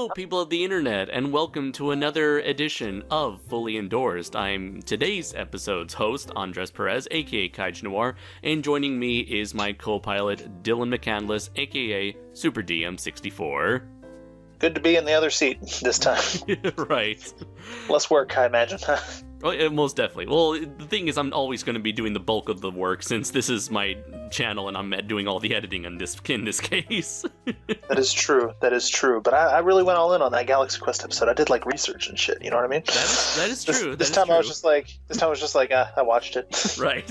Hello, people of the internet, and welcome to another edition of Fully Endorsed. I'm today's episode's host, Andres Perez, aka Kaij Noir, and joining me is my co-pilot, Dylan McCandless, aka Super DM64. Good to be in the other seat this time. Right. Less work, I imagine. Oh, yeah, most definitely. Well, the thing is, I'm always going to be doing the bulk of the work since this is my channel and I'm doing all the editing in this case. That is true. But I really went all in on that Galaxy Quest episode. I did like research and shit. You know what I mean? That is true. This time I was just like, I watched it. Right.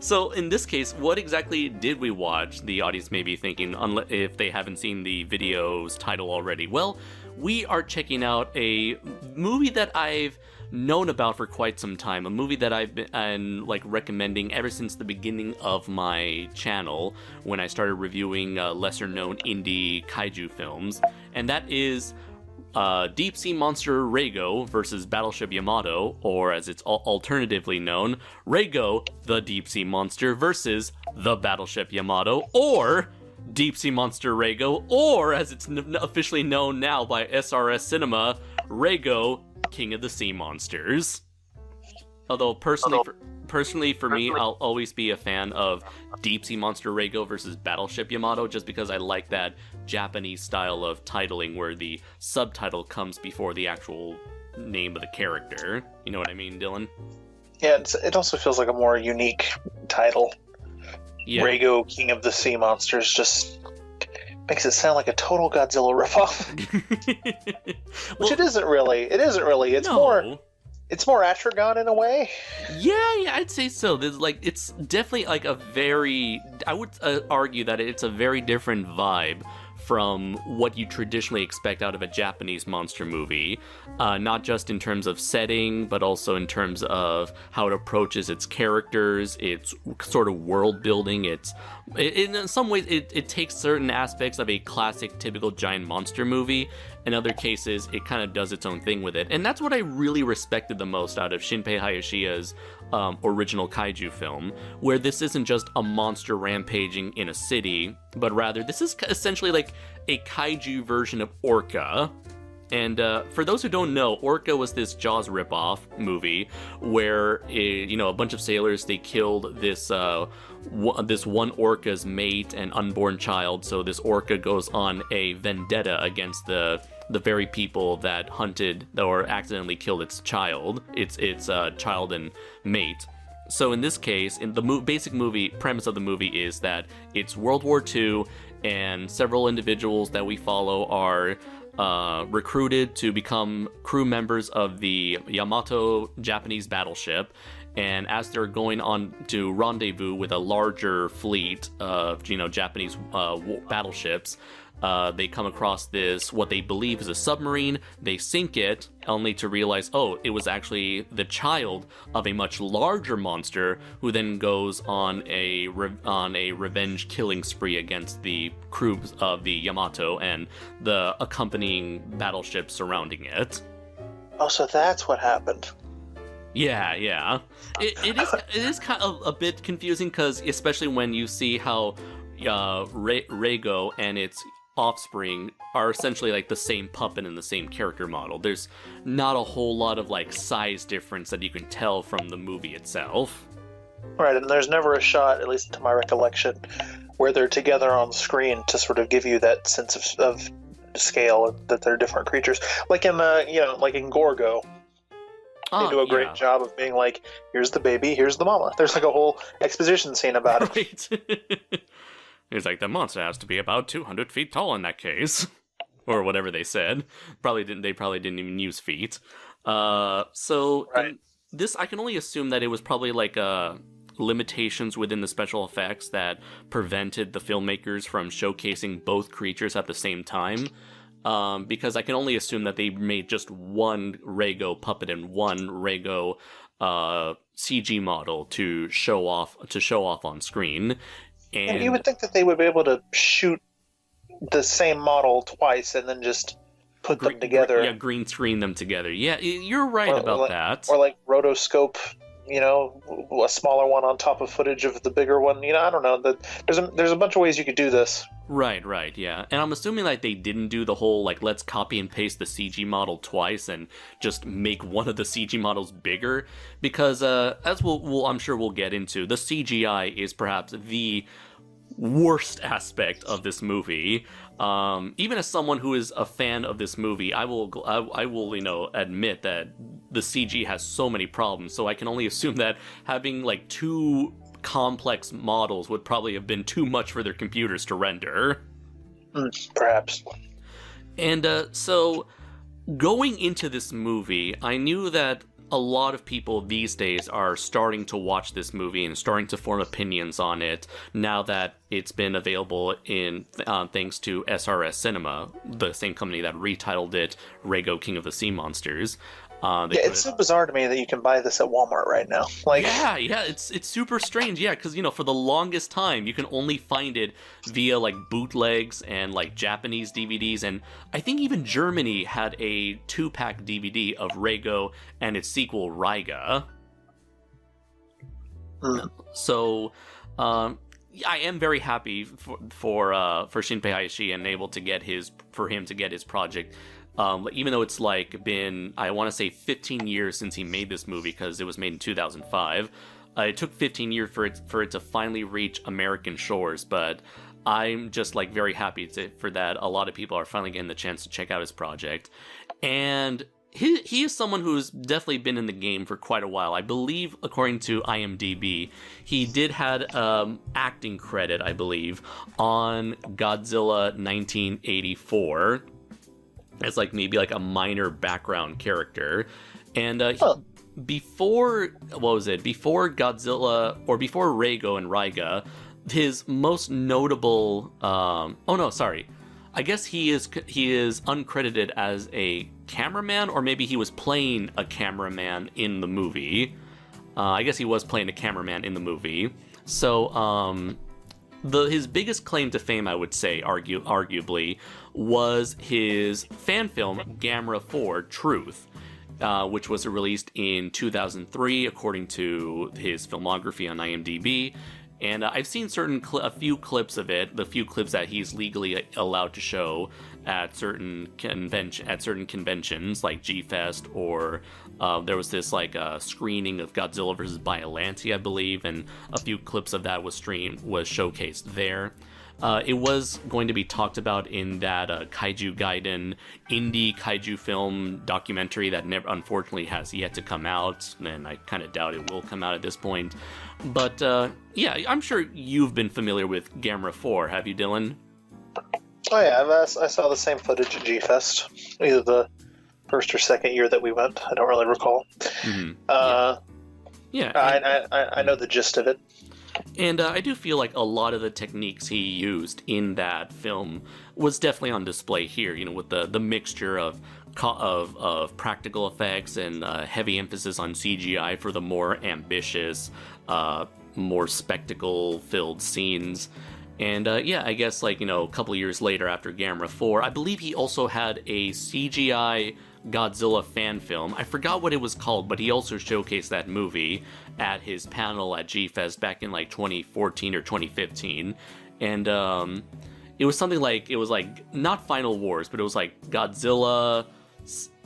So in this case, what exactly did we watch? The audience may be thinking, if they haven't seen the video's title already. Well, we are checking out a movie that I've known about for quite some time, a movie that I've been recommending ever since the beginning of my channel when I started reviewing lesser-known indie kaiju films, and that is Deep Sea Monster Rago versus Battleship Yamato, or as it's alternatively known, Rago the Deep Sea Monster versus the Battleship Yamato, or Deep Sea Monster Rago, or as it's officially known now by SRS Cinema, Rago King of the Sea Monsters. Although personally for me, I'll always be a fan of Deep Sea Monster Rago versus Battleship Yamato, just because I like that Japanese style of titling where the subtitle comes before the actual name of the character. You know what I mean, Dylan? Yeah, it also feels like a more unique title. Yeah. Rago, King of the Sea Monsters, just makes it sound like a total Godzilla ripoff. Which it isn't really. It's more Atragon in a way. Yeah, I'd say so. It's definitely like a very, I would argue that it's a very different vibe from what you traditionally expect out of a Japanese monster movie, not just in terms of setting, but also in terms of how it approaches its characters, its sort of world building. In some ways, it takes certain aspects of a classic, typical giant monster movie. In other cases, it kind of does its own thing with it. And that's what I really respected the most out of Shinpei Hayashiya's original kaiju film, where this isn't just a monster rampaging in a city, but rather this is essentially like a kaiju version of Orca. And for those who don't know, Orca was this Jaws ripoff movie where a bunch of sailors, they killed this one orca's mate and unborn child. So this orca goes on a vendetta against the very people that hunted or accidentally killed its child, its child and mate. So in this case, in the basic movie premise of the movie is that it's World War II, and several individuals that we follow are recruited to become crew members of the Yamato Japanese battleship. And as they're going on to rendezvous with a larger fleet of Japanese battleships, they come across this, what they believe is a submarine. They sink it, only to realize, oh, it was actually the child of a much larger monster, who then goes on a revenge killing spree against the crew of the Yamato and the accompanying battleships surrounding it. Oh, so that's what happened. Yeah. It is kind of a bit confusing, because especially when you see how Rago and its offspring are essentially like the same puppet and the same character model. There's not a whole lot of size difference that you can tell from the movie itself. Right, and there's never a shot, at least to my recollection, where they're together on screen to sort of give you that sense of scale, that they're different creatures. Like in in Gorgo. They do a great job of being like, here's the baby, here's the mama. There's like a whole exposition scene about it. Right. It's like, the monster has to be about 200 feet tall in that case. Or whatever they said. They probably didn't even use feet. So right. This, I can only assume that it was probably limitations within the special effects that prevented the filmmakers from showcasing both creatures at the same time. Because I can only assume that they made just one Rago puppet and one Rago CG model to show off on screen. And you would think that they would be able to shoot the same model twice and then just put them together. Green screen them together. Yeah, you're right about that. Or rotoscope, a smaller one on top of footage of the bigger one. I don't know. There's a bunch of ways you could do this. Right, yeah. And I'm assuming like they didn't do the whole like let's copy and paste the CG model twice and just make one of the CG models bigger, because as I'm sure we'll get into, the CGI is perhaps the worst aspect of this movie. Even as someone who is a fan of this movie, I will admit that the CG has so many problems. So I can only assume that having like two complex models would probably have been too much for their computers to render. Perhaps. And so going into this movie, I knew that a lot of people these days are starting to watch this movie and starting to form opinions on it now that it's been available in thanks to SRS Cinema, the same company that retitled it Rago King of the Sea Monsters. It's so bizarre to me that you can buy this at Walmart right now. Like, yeah, it's super strange. Yeah, because for the longest time you can only find it via like bootlegs and like Japanese DVDs, and I think even Germany had a 2-pack DVD of Rago and its sequel Reigo. So, I am very happy for Shinpei Hayashi and able to get his project. Even though it's like been, I want to say 15 years since he made this movie, because it was made in 2005. It took 15 years for it to finally reach American shores, but I'm just like very happy for that. A lot of people are finally getting the chance to check out his project, and he is someone who's definitely been in the game for quite a while. I believe, according to IMDb, he did had acting credit, I believe, on Godzilla 1984. As like maybe like a minor background character, and before Godzilla, or before Rago and Raiga, his most notable I guess he is uncredited as a cameraman, or maybe he was playing a cameraman in the movie. I guess he was playing a cameraman in the movie. So his biggest claim to fame, I would say, arguably, was his fan film Gamera 4 Truth, which was released in 2003, according to his filmography on IMDb. And I've seen a few clips of it, the few clips that he's legally allowed to show at certain conventions like G-Fest, or there was this like screening of Godzilla vs. Biollante, I believe, and a few clips of that was showcased there. It was going to be talked about in that Kaiju Gaiden indie kaiju film documentary that unfortunately has yet to come out, and I kind of doubt it will come out at this point. But yeah, I'm sure you've been familiar with Gamera 4, have you, Dylan? Oh yeah, I saw the same footage at G-Fest, either the first or second year that we went. I don't really recall. Mm-hmm. I know the gist of it. And I do feel like a lot of the techniques he used in that film was definitely on display here, with the mixture of practical effects and heavy emphasis on CGI for the more ambitious, more spectacle-filled scenes. And I guess like, a couple years later after Gamera 4, I believe he also had a CGI Godzilla fan film. I forgot what it was called, but he also showcased that movie at his panel at G-Fest back in like 2014 or 2015. And it was something like, it was like not Final Wars, but it was like Godzilla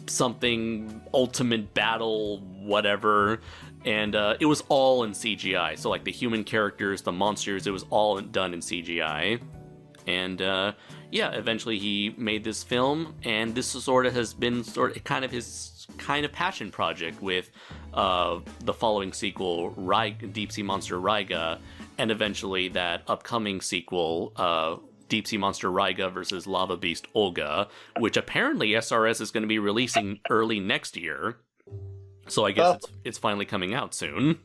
something Ultimate Battle whatever, and it was all in CGI. So like the human characters, the monsters, it was all done in CGI. And eventually he made this film, and this has been his passion project with the following sequel, Deep Sea Monster Raiga, and eventually that upcoming sequel, Deep Sea Monster Raiga versus Lava Beast Olga, which apparently SRS is going to be releasing early next year. So I guess it's finally coming out soon.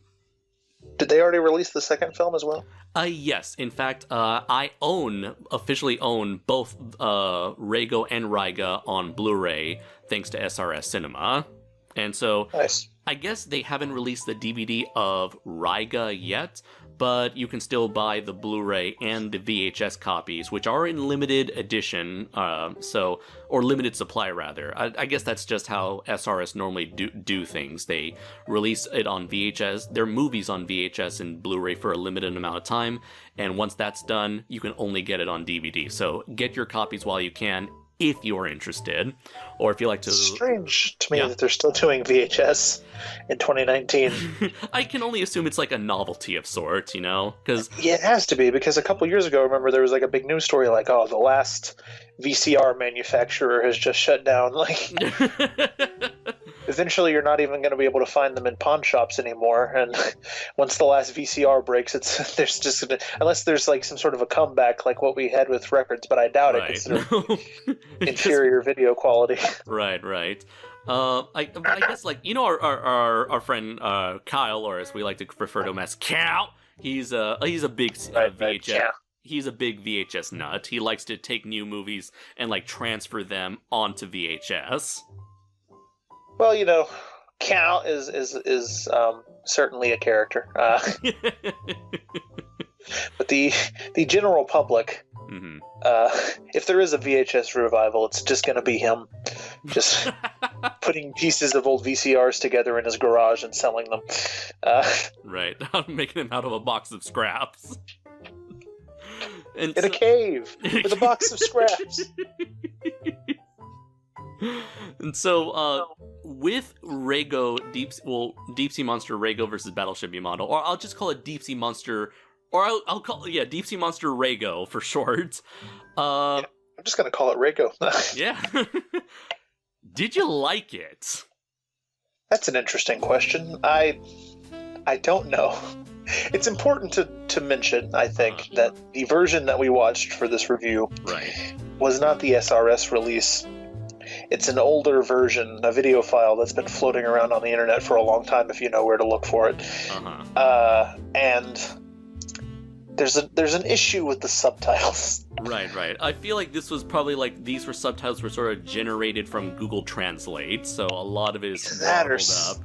Did they already release the second film as well? Yes. In fact, I officially own both Rago and Raiga on Blu-ray, thanks to SRS Cinema. And so nice. I guess they haven't released the DVD of Raiga yet, but you can still buy the Blu-ray and the VHS copies, which are in limited edition, or limited supply rather. I guess that's just how SRS normally do things. They release it on VHS, their movies on VHS and Blu-ray for a limited amount of time, and once that's done, you can only get it on DVD. So get your copies while you can, if you're interested, or if you like to... It's strange to me that they're still doing VHS in 2019. I can only assume it's like a novelty of sorts, because... Yeah, it has to be, because a couple years ago, remember, there was like a big news story like, oh, the last VCR manufacturer has just shut down. Like, eventually you're not even going to be able to find them in pawn shops anymore, and once the last VCR breaks, there's just... Unless there's like some sort of a comeback like what we had with records, but I doubt it, considering inferior video quality. Right. I guess, like, our friend Kyle, or as we like to refer to him as Cal, he's a big VHS. Yeah. He's a big VHS nut. He likes to take new movies and like transfer them onto VHS. Well, Cal is certainly a character, but the general public. Mm-hmm. If there is a VHS revival, it's just going to be him just putting pieces of old VCRs together in his garage and selling them. Right. Making them out of a box of scraps. In a cave with a box of scraps. And so, with Rago, Deep Sea Monster Rago versus Battleship Yamato, or I'll just call it Deep Sea Monster... Or I'll call it, Deep Sea Monster Rago for short. I'm just going to call it Rago. Yeah. Did you like it? That's an interesting question. I don't know. It's important to mention, I think, that the version that we watched for this review was not the SRS release. It's an older version, a video file that's been floating around on the internet for a long time if you know where to look for it. And... There's an issue with the subtitles. Right. I feel like this was probably like these subtitles were sort of generated from Google Translate, so a lot of it is garbled up.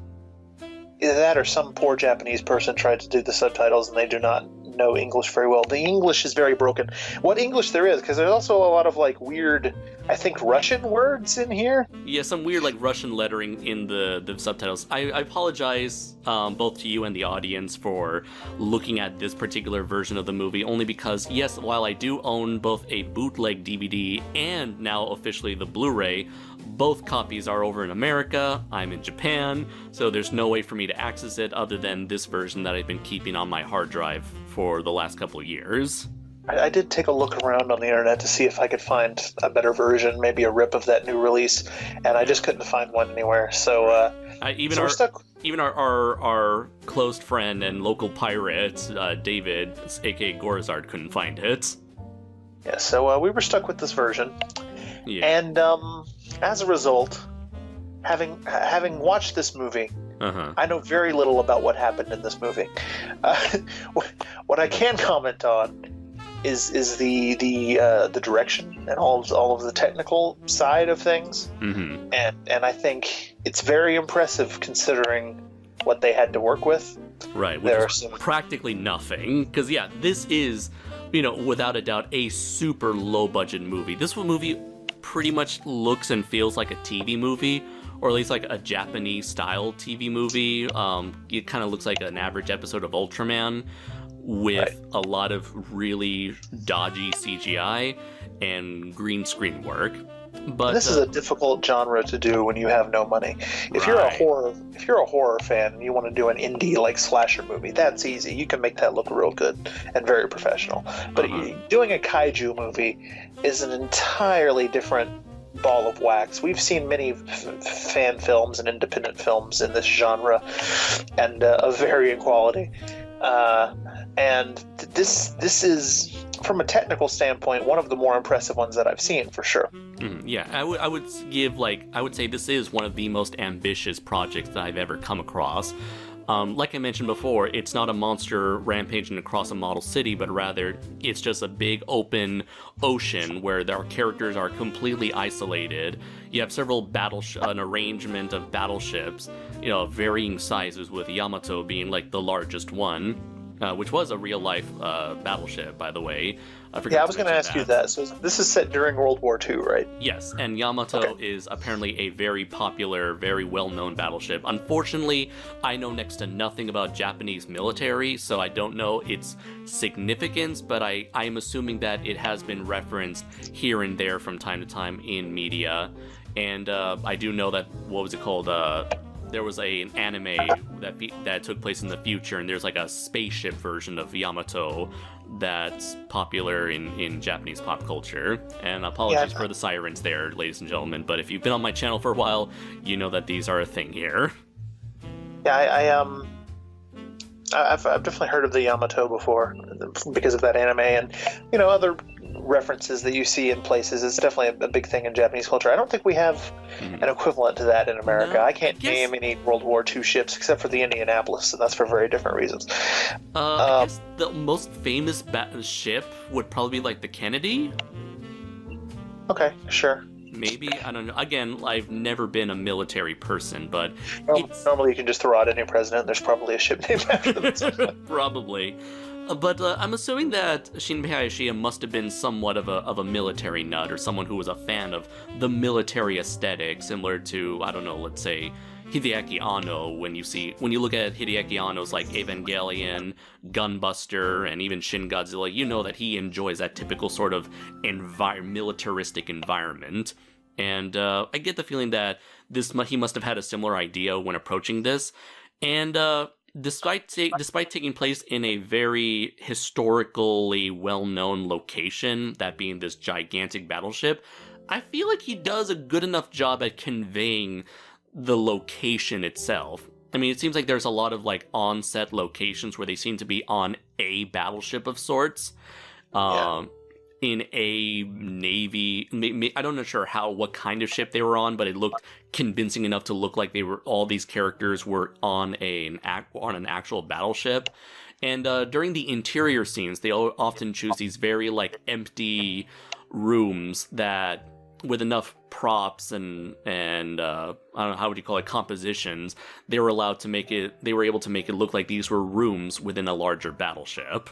Either that or some poor Japanese person tried to do the subtitles and they do not know English very well. The English is very broken. What English there is, because there's also a lot of like weird, I think, Russian words in here. Yeah, some weird like Russian lettering in the subtitles. I apologize both to you and the audience for looking at this particular version of the movie, only because, yes, while I do own both a bootleg DVD and now officially the Blu-ray, both copies are over in America, I'm in Japan, so there's no way for me to access it other than this version that I've been keeping on my hard drive for the last couple of years. I did take a look around on the internet to see if I could find a better version, maybe a rip of that new release, and I just couldn't find one anywhere, so we're stuck. Even our close friend and local pirate, David, aka Gorazard, couldn't find it. Yeah, so we were stuck with this version. Yeah. And as a result, having watched this movie, I know very little about what happened in this movie. What I can comment on is the direction and all of the technical side of things, and I think it's very impressive considering what they had to work with. Right, which is practically nothing. Because this is, without a doubt, a super low budget movie. This movie pretty much looks and feels like a TV movie, or at least like a Japanese style TV movie. It kind of looks like an average episode of Ultraman with a lot of really dodgy CGI and green screen work. But this is a difficult genre to do when you have no money. If you're a horror fan and you want to do an indie like slasher movie, that's easy. You can make that look real good and very professional. But doing a kaiju movie is an entirely different ball of wax. We've seen many fan films and independent films in this genre, and of varying quality. And this is, from a technical standpoint, one of the more impressive ones that I've seen, for sure. Yeah, I would say this is one of the most ambitious projects that I've ever come across. Like I mentioned before, it's not a monster rampaging across a model city, but rather it's just a big open ocean where our characters are completely isolated. You have an arrangement of battleships, of varying sizes, with Yamato being like the largest one. which was a real-life battleship, by the way. I forgot Yeah, I to was going to mention ask you that. So this is set during World War II, right? Yes, and Yamato is apparently a very popular, very well-known battleship. Unfortunately, I know next to nothing about Japanese military, so I don't know its significance, but I am assuming that it has been referenced here and there from time to time in media. And I do know that, what was it called? There was an anime that took place in the future, and there's like a spaceship version of Yamato that's popular in Japanese pop culture. And apologies for the sirens there, ladies and gentlemen, but if you've been on my channel for a while, you know that these are a thing here. Yeah, I've definitely heard of the Yamato before because of that anime and other references that you see in places. It's definitely a big thing in Japanese culture. I don't think we have an equivalent to that in America. No, I can't name any World War II ships except for the Indianapolis, and that's for very different reasons. I guess the most famous ship would probably be like the Kennedy. Okay, sure. Maybe, I don't know. Again, I've never been a military person, but normally you can just throw out any president. There's probably a ship named after them. Probably. But I'm assuming that Shinpei Hayashida must have been somewhat of a military nut, or someone who was a fan of the military aesthetic, similar to, I don't know, let's say Hideaki Anno. When you look at Hideaki Anno's like Evangelion, Gunbuster, and even Shin Godzilla, you know that he enjoys that typical sort of militaristic environment. And I get the feeling that he must have had a similar idea when approaching this. And despite taking place in a very historically well-known location, that being this gigantic battleship, I feel like he does a good enough job at conveying the location itself. I mean, it seems like there's a lot of like on-set locations where they seem to be on a battleship of sorts. In a navy, I don't know what kind of ship they were on, but it looked convincing enough to look like all these characters were on an actual battleship. And during the interior scenes, they often choose these very like empty rooms that, with enough props and I don't know, how would you call it, compositions, they were able to make it look like these were rooms within a larger battleship.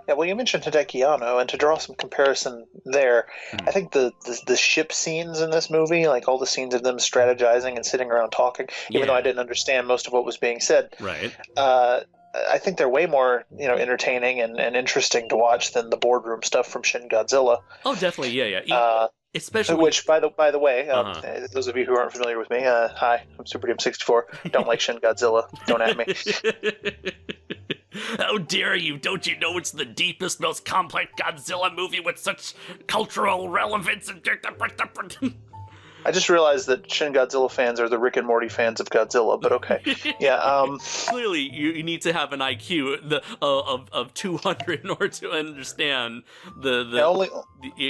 Yeah, well, you mentioned Hideki Anno, and to draw some comparison there, I think the ship scenes in this movie, like all the scenes of them strategizing and sitting around talking, even though I didn't understand most of what was being said, right? I think they're way more entertaining and interesting to watch than the boardroom stuff from Shin Godzilla. Oh, definitely, yeah. Especially which, by the way, those of you who aren't familiar with me, hi, I'm SuperDeem64. Don't like Shin Godzilla. Don't at me. How dare you? Don't you know it's the deepest, most complex Godzilla movie with such cultural relevance? I just realized that Shin Godzilla fans are the Rick and Morty fans of Godzilla, but okay. Yeah. Clearly, you need to have an IQ of 200 in order to understand the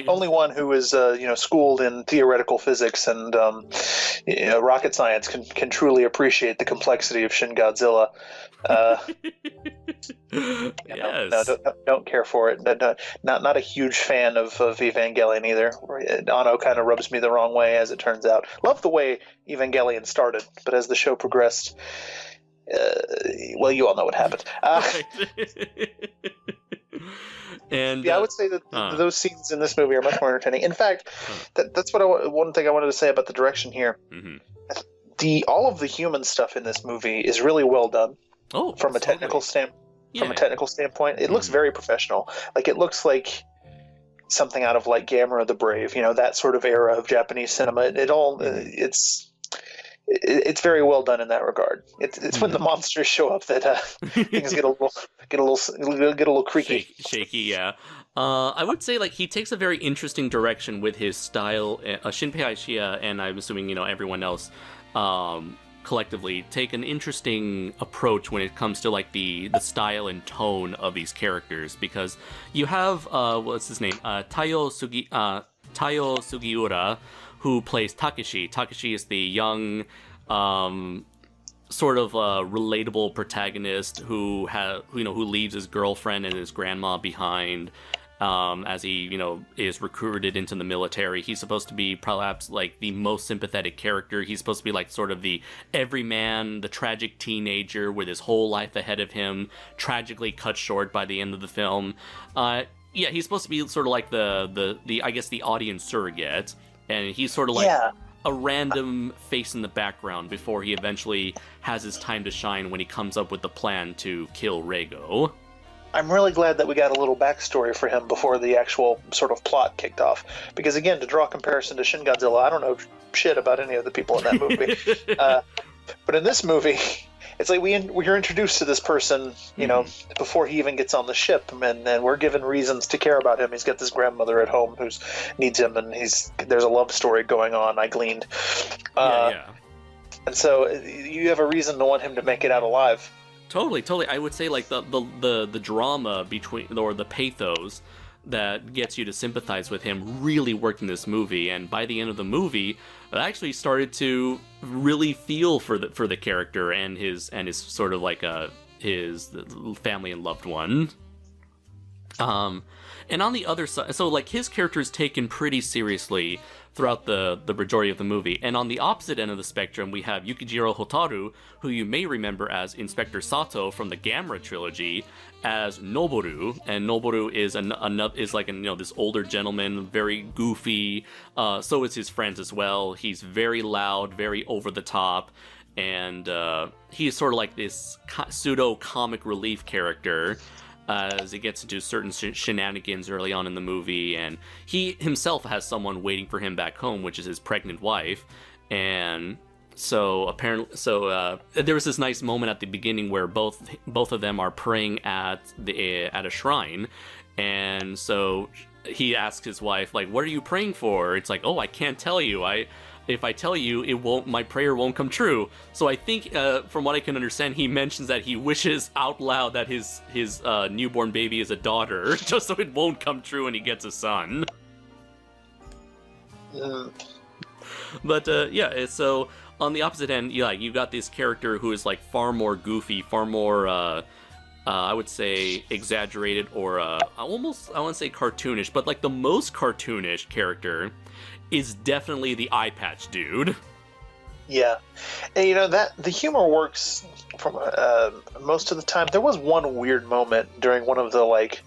only one who is schooled in theoretical physics and rocket science can truly appreciate the complexity of Shin Godzilla. Yes. Don't care for it. Not a huge fan of Evangelion either. Anno kind of rubs me the wrong way, as it turns out. Love the way Evangelion started, but as the show progressed, well, you all know what happened. And I would say that those scenes in this movie are much more entertaining. In fact, that's one thing I wanted to say about the direction here. Mm-hmm. All of the human stuff in this movie is really well done. Oh, from a technical standpoint, it looks very professional. Like, it looks like something out of like Gamera the Brave, that sort of era of Japanese cinema. It's very well done in that regard. It's when the monsters show up that things get a little creaky, shaky. Yeah. I would say like he takes a very interesting direction with his style. Shinpei Hayashida, and I'm assuming everyone else collectively take an interesting approach when it comes to like the style and tone of these characters, because you have what's his name, Taiyo Sugiura, who plays Takeshi. Takeshi is the young sort of relatable protagonist who leaves his girlfriend and his grandma behind, as he, is recruited into the military. He's supposed to be perhaps like the most sympathetic character. He's supposed to be like sort of the everyman, the tragic teenager with his whole life ahead of him, tragically cut short by the end of the film. Yeah, he's supposed to be sort of like the I guess the audience surrogate, and he's sort of like a random face in the background before he eventually has his time to shine when he comes up with the plan to kill Reigo. I'm really glad that we got a little backstory for him before the actual sort of plot kicked off. Because again, to draw a comparison to Shin Godzilla, I don't know shit about any of the people in that movie. But in this movie, it's like we're introduced to this person, before he even gets on the ship, and then we're given reasons to care about him. He's got this grandmother at home who needs him, and there's a love story going on, I gleaned. And so you have a reason to want him to make it out alive. Totally. I would say like the drama between, or the pathos that gets you to sympathize with him really worked in this movie, and by the end of the movie, I actually started to really feel for the character and his sort of like his family and loved one. And on the other side, so like his character is taken pretty seriously throughout the majority of the movie. And on the opposite end of the spectrum, we have Yukijiro Hotaru, who you may remember as Inspector Sato from the Gamera trilogy, as Noboru. And Noboru is like this older gentleman, very goofy. So is his friends as well. He's very loud, very over the top, and he's sort of like this pseudo comic relief character as he gets into certain shenanigans early on in the movie, and he himself has someone waiting for him back home, which is his pregnant wife. And so there was this nice moment at the beginning where both of them are praying at a shrine, and so he asks his wife, like, "What are you praying for?" It's like, "Oh, I can't tell you. If I tell you, my prayer won't come true." So I think, from what I can understand, he mentions that he wishes out loud that his newborn baby is a daughter, just so it won't come true and he gets a son. But so on the opposite end, you got this character who is like far more goofy, far more, I would say, exaggerated, or I want to say cartoonish, but like the most cartoonish character is definitely the eye patch dude. Yeah, and that the humor works from most of the time. There was one weird moment during one of the like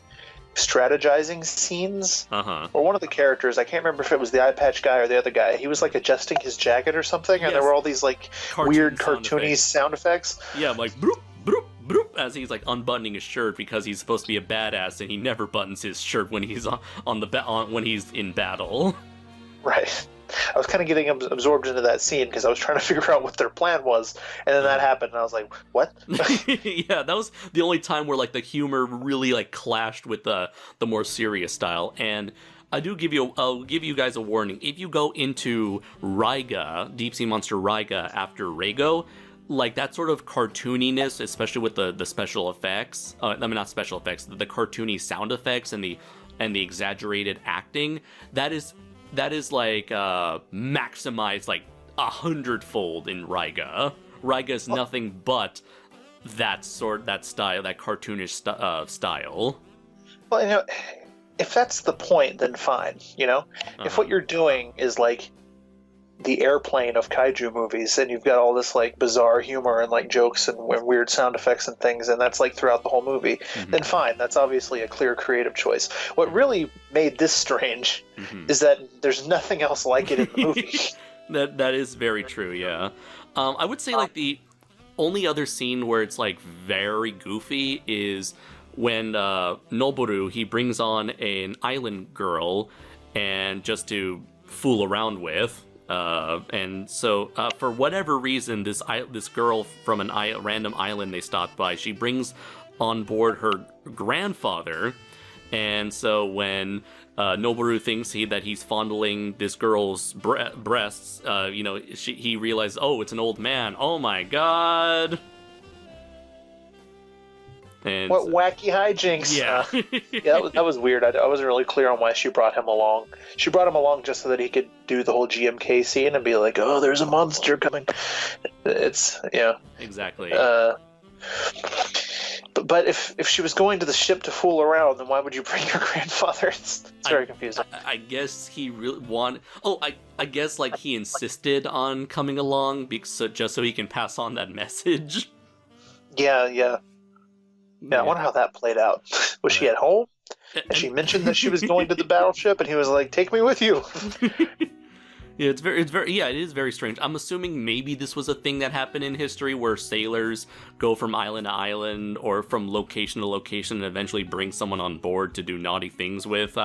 strategizing scenes, or one of the characters. I can't remember if it was the eye patch guy or the other guy. He was like adjusting his jacket or something, and there were all these like weird cartoony sound effects. Yeah, like bloop bloop bloop, as he's like unbuttoning his shirt because he's supposed to be a badass, and he never buttons his shirt when he's when he's in battle. Right. I was kind of getting absorbed into that scene because I was trying to figure out what their plan was, and then that happened, and I was like, "What?" Yeah, that was the only time where like the humor really like clashed with the more serious style. And I'll give you guys a warning: if you go into Reiga, Deep Sea Monster Reiga after Rago, like that sort of cartooniness, especially with the special effects. Not special effects, the cartoony sound effects and the exaggerated acting. That is like maximized like 100-fold in Reiga. Reiga is nothing but that style, that cartoonish style. Well, if that's the point, then fine. If what you're doing is like the airplane of kaiju movies, and you've got all this like bizarre humor and like jokes and weird sound effects and things, and that's like throughout the whole movie, then fine. That's obviously a clear creative choice. What really made this strange is that there's nothing else like it in the movie. That is very true, yeah. I would say like the only other scene where it's like very goofy is when Noboru, he brings on an island girl and just to fool around with. And so, for whatever reason, this girl from a random island they stopped by, she brings on board her grandfather, and so when Noboru thinks that he's fondling this girl's breasts, he realizes, oh, it's an old man. Oh my god! And what wacky hijinks! Yeah, that was weird. I wasn't really clear on why she brought him along. She brought him along just so that he could do the whole GMK scene and be like, "Oh, there's a monster coming." It's exactly. But But if she was going to the ship to fool around, then why would you bring your grandfather? It's very confusing. I guess he really wanted. Oh, I guess like he insisted on coming along just so he can pass on that message. Yeah. I wonder how that played out. Was she at home? And she mentioned that she was going to the battleship, and he was like, "Take me with you." Yeah, it is very strange. I'm assuming maybe this was a thing that happened in history where sailors go from island to island or from location to location and eventually bring someone on board to do naughty things with.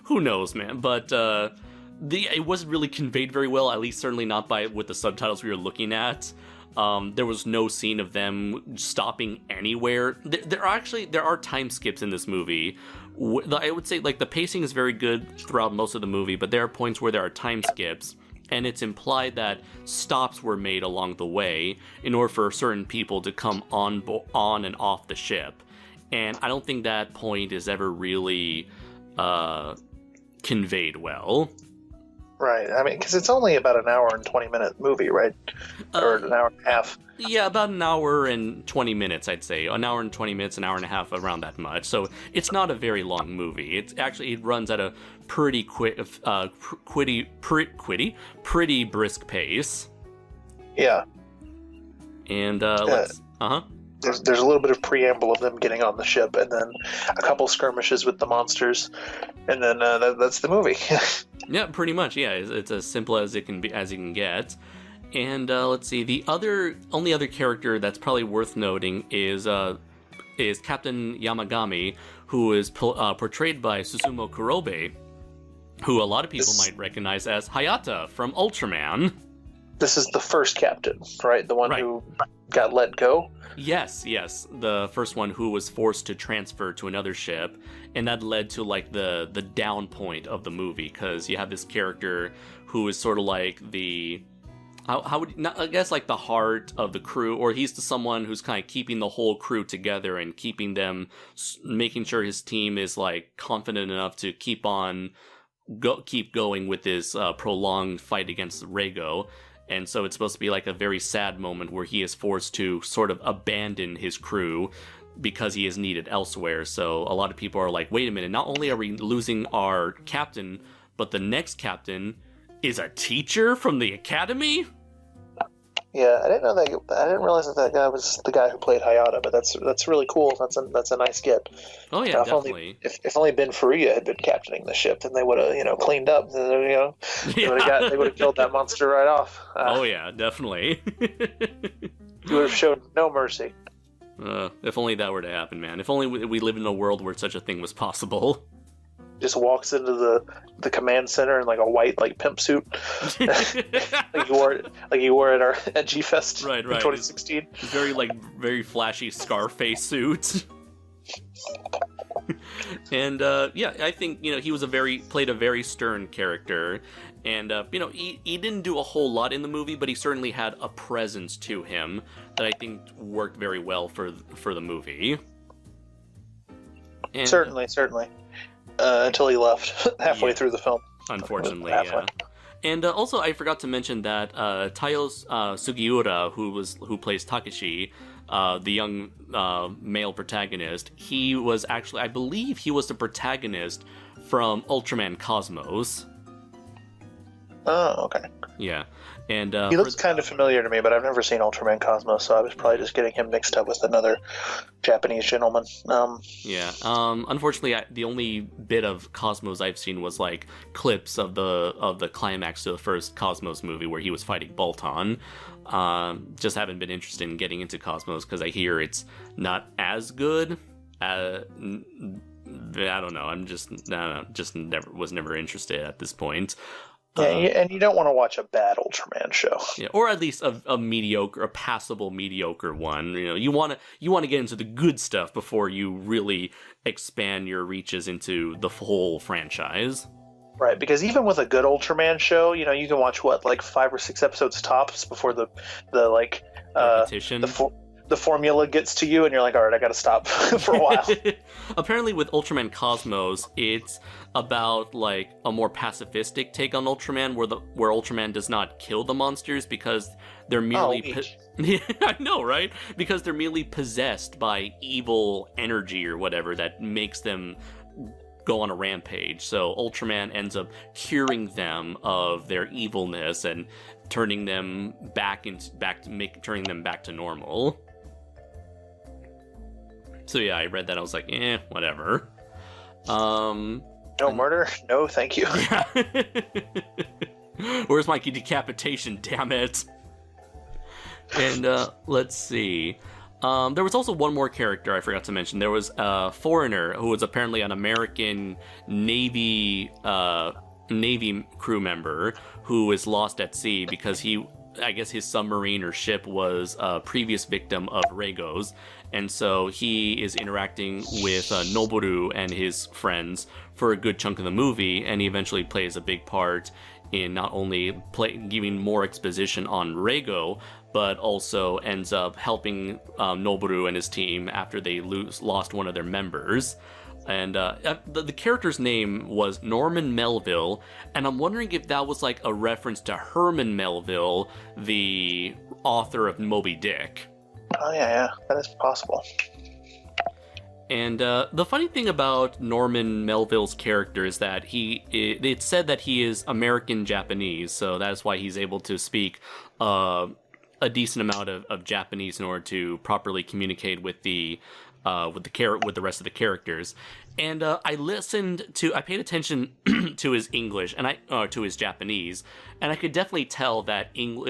Who knows, man? But it wasn't really conveyed very well, at least certainly not with the subtitles we were looking at. There was no scene of them stopping anywhere. There are time skips in this movie. I would say like the pacing is very good throughout most of the movie, but there are points where there are time skips, and it's implied that stops were made along the way in order for certain people to come on and off the ship. And I don't think that point is ever really conveyed well. Right. I mean, because it's only about an hour and 20-minute movie, right? Or an hour and a half. Yeah, about an hour and 20 minutes, I'd say. An hour and 20 minutes, an hour and a half, around that much. So it's not a very long movie. It runs at a pretty pretty brisk pace. Yeah. And There's a little bit of preamble of them getting on the ship, and then a couple skirmishes with the monsters, and then that's the movie. Yeah, pretty much. Yeah, it's as simple as it can get. And let's see, the only other character that's probably worth noting is Captain Yamagami, who is portrayed by Susumu Kurobe, who a lot of people might recognize as Hayata from Ultraman. This is the first captain, right? The one who got let go? Yes, the first one who was forced to transfer to another ship, and that led to like the down point of the movie, because you have this character who is sort of like the I guess like the heart of the crew, or he's someone who's kind of keeping the whole crew together and keeping them, making sure his team is like confident enough to keep going with this prolonged fight against Rago. And so it's supposed to be like a very sad moment where he is forced to sort of abandon his crew because he is needed elsewhere. So a lot of people are like, wait a minute, not only are we losing our captain, but the next captain is a teacher from the academy? Yeah, I didn't know that. I didn't realize that guy was the guy who played Hayata, but that's really cool. That's a nice get. Oh yeah, definitely. If only Ben Faria had been captaining the ship, then they would have cleaned up. They would have killed that monster right off. Oh yeah, definitely. He would have showed no mercy. If only that were to happen, man. If only we lived in a world where such a thing was possible. Just walks into the command center in like a white like pimp suit, like he wore at G-Fest in 2016. Very flashy Scarface suit. And I think he was played a very stern character, and he didn't do a whole lot in the movie, but he certainly had a presence to him that I think worked very well for the movie. And, certainly. Until he left halfway through the film. Unfortunately, yeah. And also, I forgot to mention that Taiyo Sugiura, who plays Takeshi, the young male protagonist, he was actually, I believe, he was the protagonist from Ultraman Cosmos. Oh, okay. Yeah. And he looks kind of familiar to me, but I've never seen Ultraman Cosmos, so I was probably just getting him mixed up with another Japanese gentleman. Unfortunately, the only bit of Cosmos I've seen was like clips of the climax to the first Cosmos movie where he was fighting Bolton. Just haven't been interested in getting into Cosmos because I hear it's not as good. I don't know. Was never interested at this point. Yeah, and you don't want to watch a bad Ultraman show. Yeah, or at least a mediocre, a passable mediocre one. You want to get into the good stuff before you really expand your reaches into the whole franchise. Right, because even with a good Ultraman show, you can watch like 5 or 6 episodes tops before the repetition. the formula gets to you, and you're like, all right, I got to stop for a while. Apparently, with Ultraman Cosmos, it's about like a more pacifistic take on Ultraman, where Ultraman does not kill the monsters because they're merely. Yeah, I know, right? Because they're merely possessed by evil energy or whatever that makes them go on a rampage. So Ultraman ends up curing them of their evilness and turning them turning them back to normal. So yeah, I read that. I was like, whatever. No murder? No, thank you. Yeah. Where's my decapitation? Damn it! And let's see. There was also one more character I forgot to mention. There was a foreigner who was apparently an American Navy crew member who was lost at sea because I guess his submarine or ship was a previous victim of Rago's, and so he is interacting with Noboru and his friends for a good chunk of the movie, and he eventually plays a big part in not only giving more exposition on Rago, but also ends up helping Noboru and his team after they lost one of their members. And the character's name was Norman Melville, and I'm wondering if that was like a reference to Herman Melville, the author of Moby Dick. Oh yeah, that is possible. And the funny thing about Norman Melville's character is that it's said that he is American Japanese, so that's why he's able to speak a decent amount of Japanese in order to properly communicate with the rest of the characters. And I paid attention to his English and to his Japanese, and I could definitely tell that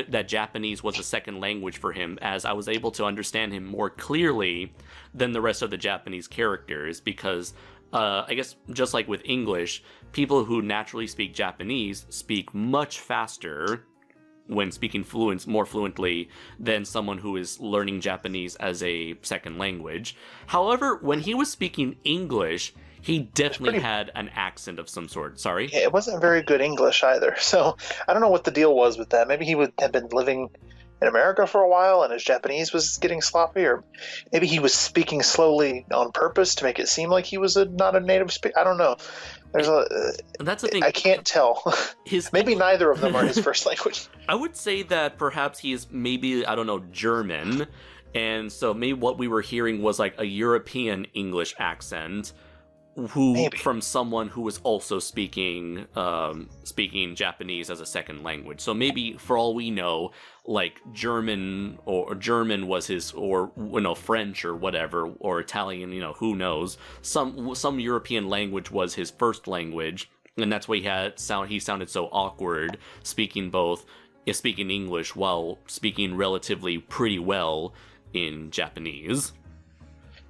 that Japanese was a second language for him, as I was able to understand him more clearly than the rest of the Japanese characters, because I guess just like with English, people who naturally speak Japanese speak much faster when speaking more fluently than someone who is learning Japanese as a second language. However, when he was speaking English, he definitely had an accent of some sort. Sorry? Yeah, it wasn't very good English either. So I don't know what the deal was with that. Maybe he would have been living in America for a while and his Japanese was getting sloppy, or maybe he was speaking slowly on purpose to make it seem like he was not a native speaker. I don't know. That's the thing. I can't tell. Maybe neither of them are his first language. I would say that perhaps he is maybe, I don't know, German, and so maybe what we were hearing was like a European English accent, from someone who was also speaking Japanese as a second language. So maybe, for all we know, like German was his, or French or whatever, or Italian, who knows? Some European language was his first language, and that's why he sounded so awkward speaking English while speaking relatively pretty well in Japanese.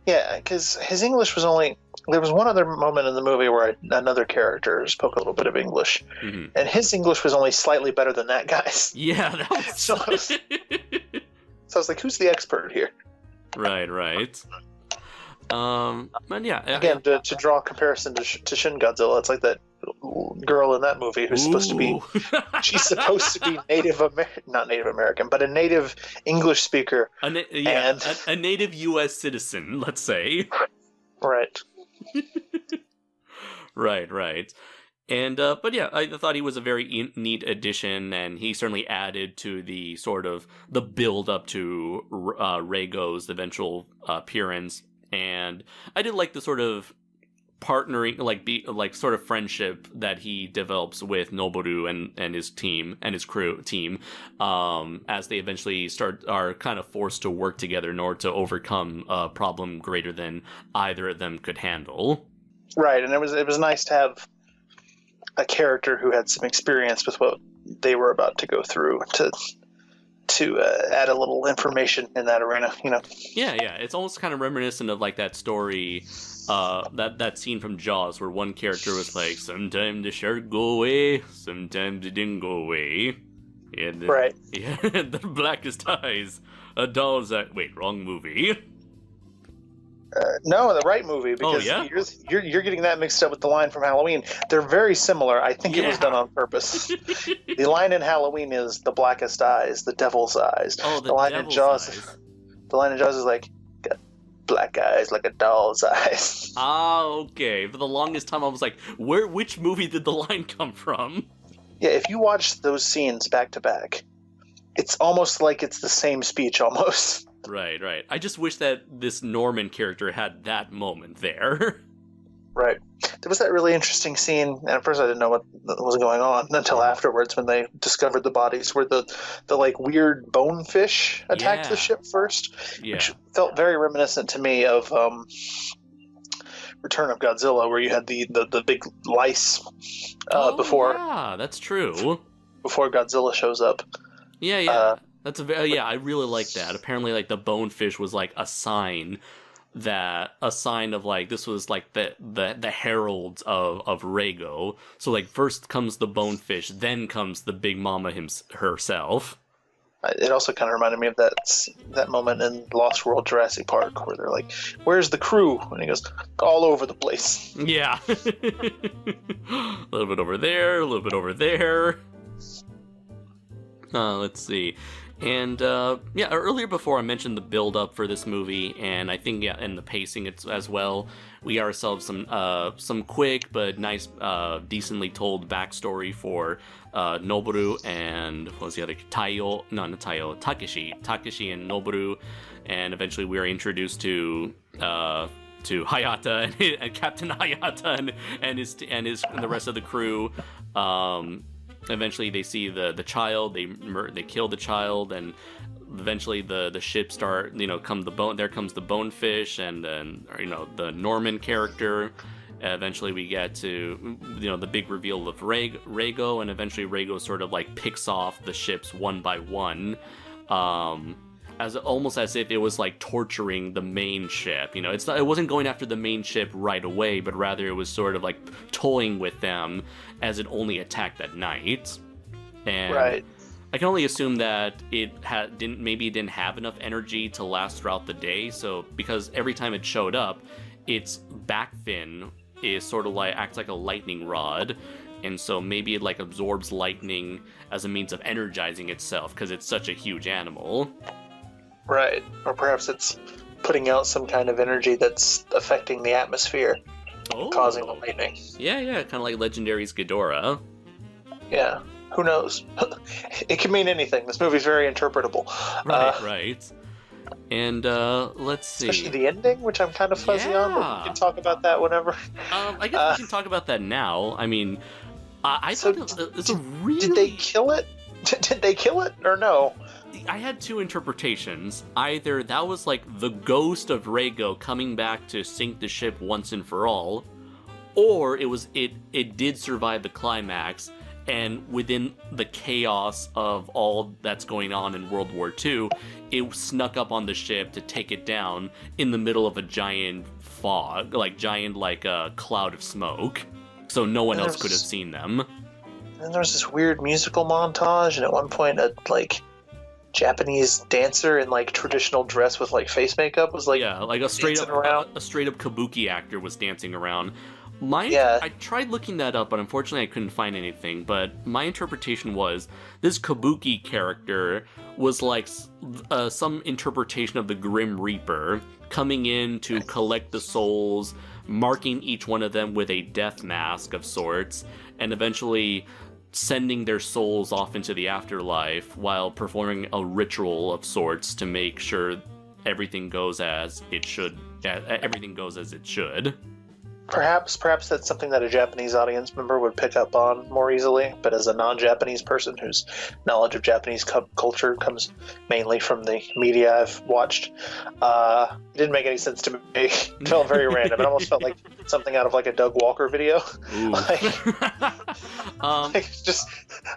Yeah, because his English was only... There was one other moment in the movie where another character spoke a little bit of English, and his English was only slightly better than that guy's. Yeah, that was... so I was like, who's the expert here? Right. And yeah... Again, to draw a comparison to Shin Godzilla, it's like that girl in that movie who's supposed to be... She's supposed to be not Native American, but a native English speaker. A native U.S. citizen, let's say. Right. Right. And, but yeah, I thought he was a very neat addition, and he certainly added to the sort of the build up to Reigo's eventual appearance. And I did like the sort of partnering, sort of friendship that he develops with Noboru and his team and his team, as they eventually are kind of forced to work together in order to overcome a problem greater than either of them could handle. Right, and it was nice to have a character who had some experience with what they were about to go through to add a little information in that arena, Yeah, it's almost kind of reminiscent of like that story, that scene from Jaws where one character was like, sometimes the shark go away, sometimes it didn't go away. Right. Yeah, the blackest eyes, a doll's eye. Wait, wrong movie. No, the right movie, because you're getting that mixed up with the line from Halloween. They're very similar. I think it was done on purpose. The line in Halloween is the blackest eyes, the devil's eyes. Oh, the line in Jaws. eyes. The line in Jaws is like, got black eyes like a doll's eyes. Ah, okay. For the longest time, I was like, which movie did the line come from? Yeah, if you watch those scenes back to back, it's almost like it's the same speech almost. Right. I just wish that this Norman character had that moment there. Right. There was that really interesting scene, and at first I didn't know what was going on until afterwards when they discovered the bodies, where the like weird bonefish attacked the ship first, which felt very reminiscent to me of Return of Godzilla, where you had the big lice before. Yeah, that's true. Before Godzilla shows up. Yeah. That's I really like that. Apparently, like, the bonefish was like a sign of like this was like the heralds of Rago. So like first comes the bonefish, then comes the big mama herself. It also kind of reminded me of that moment in Lost World Jurassic Park where they're like, "Where's the crew?" And he goes, "All over the place." Yeah. A little bit over there, a little bit over there. Let's see. And earlier before I mentioned the build-up for this movie, and I think and the pacing as well. We got ourselves some quick but nice, decently told backstory for Noboru and what was the other Takeshi and Noboru, and eventually we are introduced to Hayata and Captain Hayata and the rest of the crew. Eventually they see the child, they kill the child, and eventually the ship start, there comes the bonefish, and then the Norman character. Eventually we get to the big reveal of Rago, and eventually Rago sort of like picks off the ships one by one, almost as if it was like torturing the main ship. It wasn't going after the main ship right away, but rather it was sort of like toying with them as it only attacked at night. And right. I can only assume that it didn't have enough energy to last throughout the day. So because every time it showed up, its back fin is sort of like acts like a lightning rod. And so maybe it like absorbs lightning as a means of energizing itself because it's such a huge animal. Right. Or perhaps it's putting out some kind of energy that's affecting the atmosphere, causing the lightning. Yeah, kind of like Legendary's Ghidorah. Yeah. Who knows? It can mean anything. This movie's very interpretable. Right. And let's see. Especially the ending, which I'm kind of fuzzy on, but we can talk about that whenever. I guess we can talk about that now. I mean, I thought it was a really... Did they kill it? Did they kill it or no? I had two interpretations. Either that was like the ghost of Rago coming back to sink the ship once and for all, or it did survive the climax, and within the chaos of all that's going on in World War II, it snuck up on the ship to take it down in the middle of a giant fog, like a cloud of smoke, so no one else could have seen them. And there's this weird musical montage, and at one point a Japanese dancer in like traditional dress with like face makeup was like a straight up kabuki actor was dancing around. I tried looking that up, but unfortunately I couldn't find anything. But my interpretation was this kabuki character was like some interpretation of the Grim Reaper coming in to collect the souls, marking each one of them with a death mask of sorts, and eventually sending their souls off into the afterlife while performing a ritual of sorts to make sure everything goes as it should. Perhaps that's something that a Japanese audience member would pick up on more easily, but as a non-Japanese person whose knowledge of Japanese culture comes mainly from the media I've watched, it didn't make any sense to me. It felt very random. It almost felt like something out of like a Doug Walker video. Just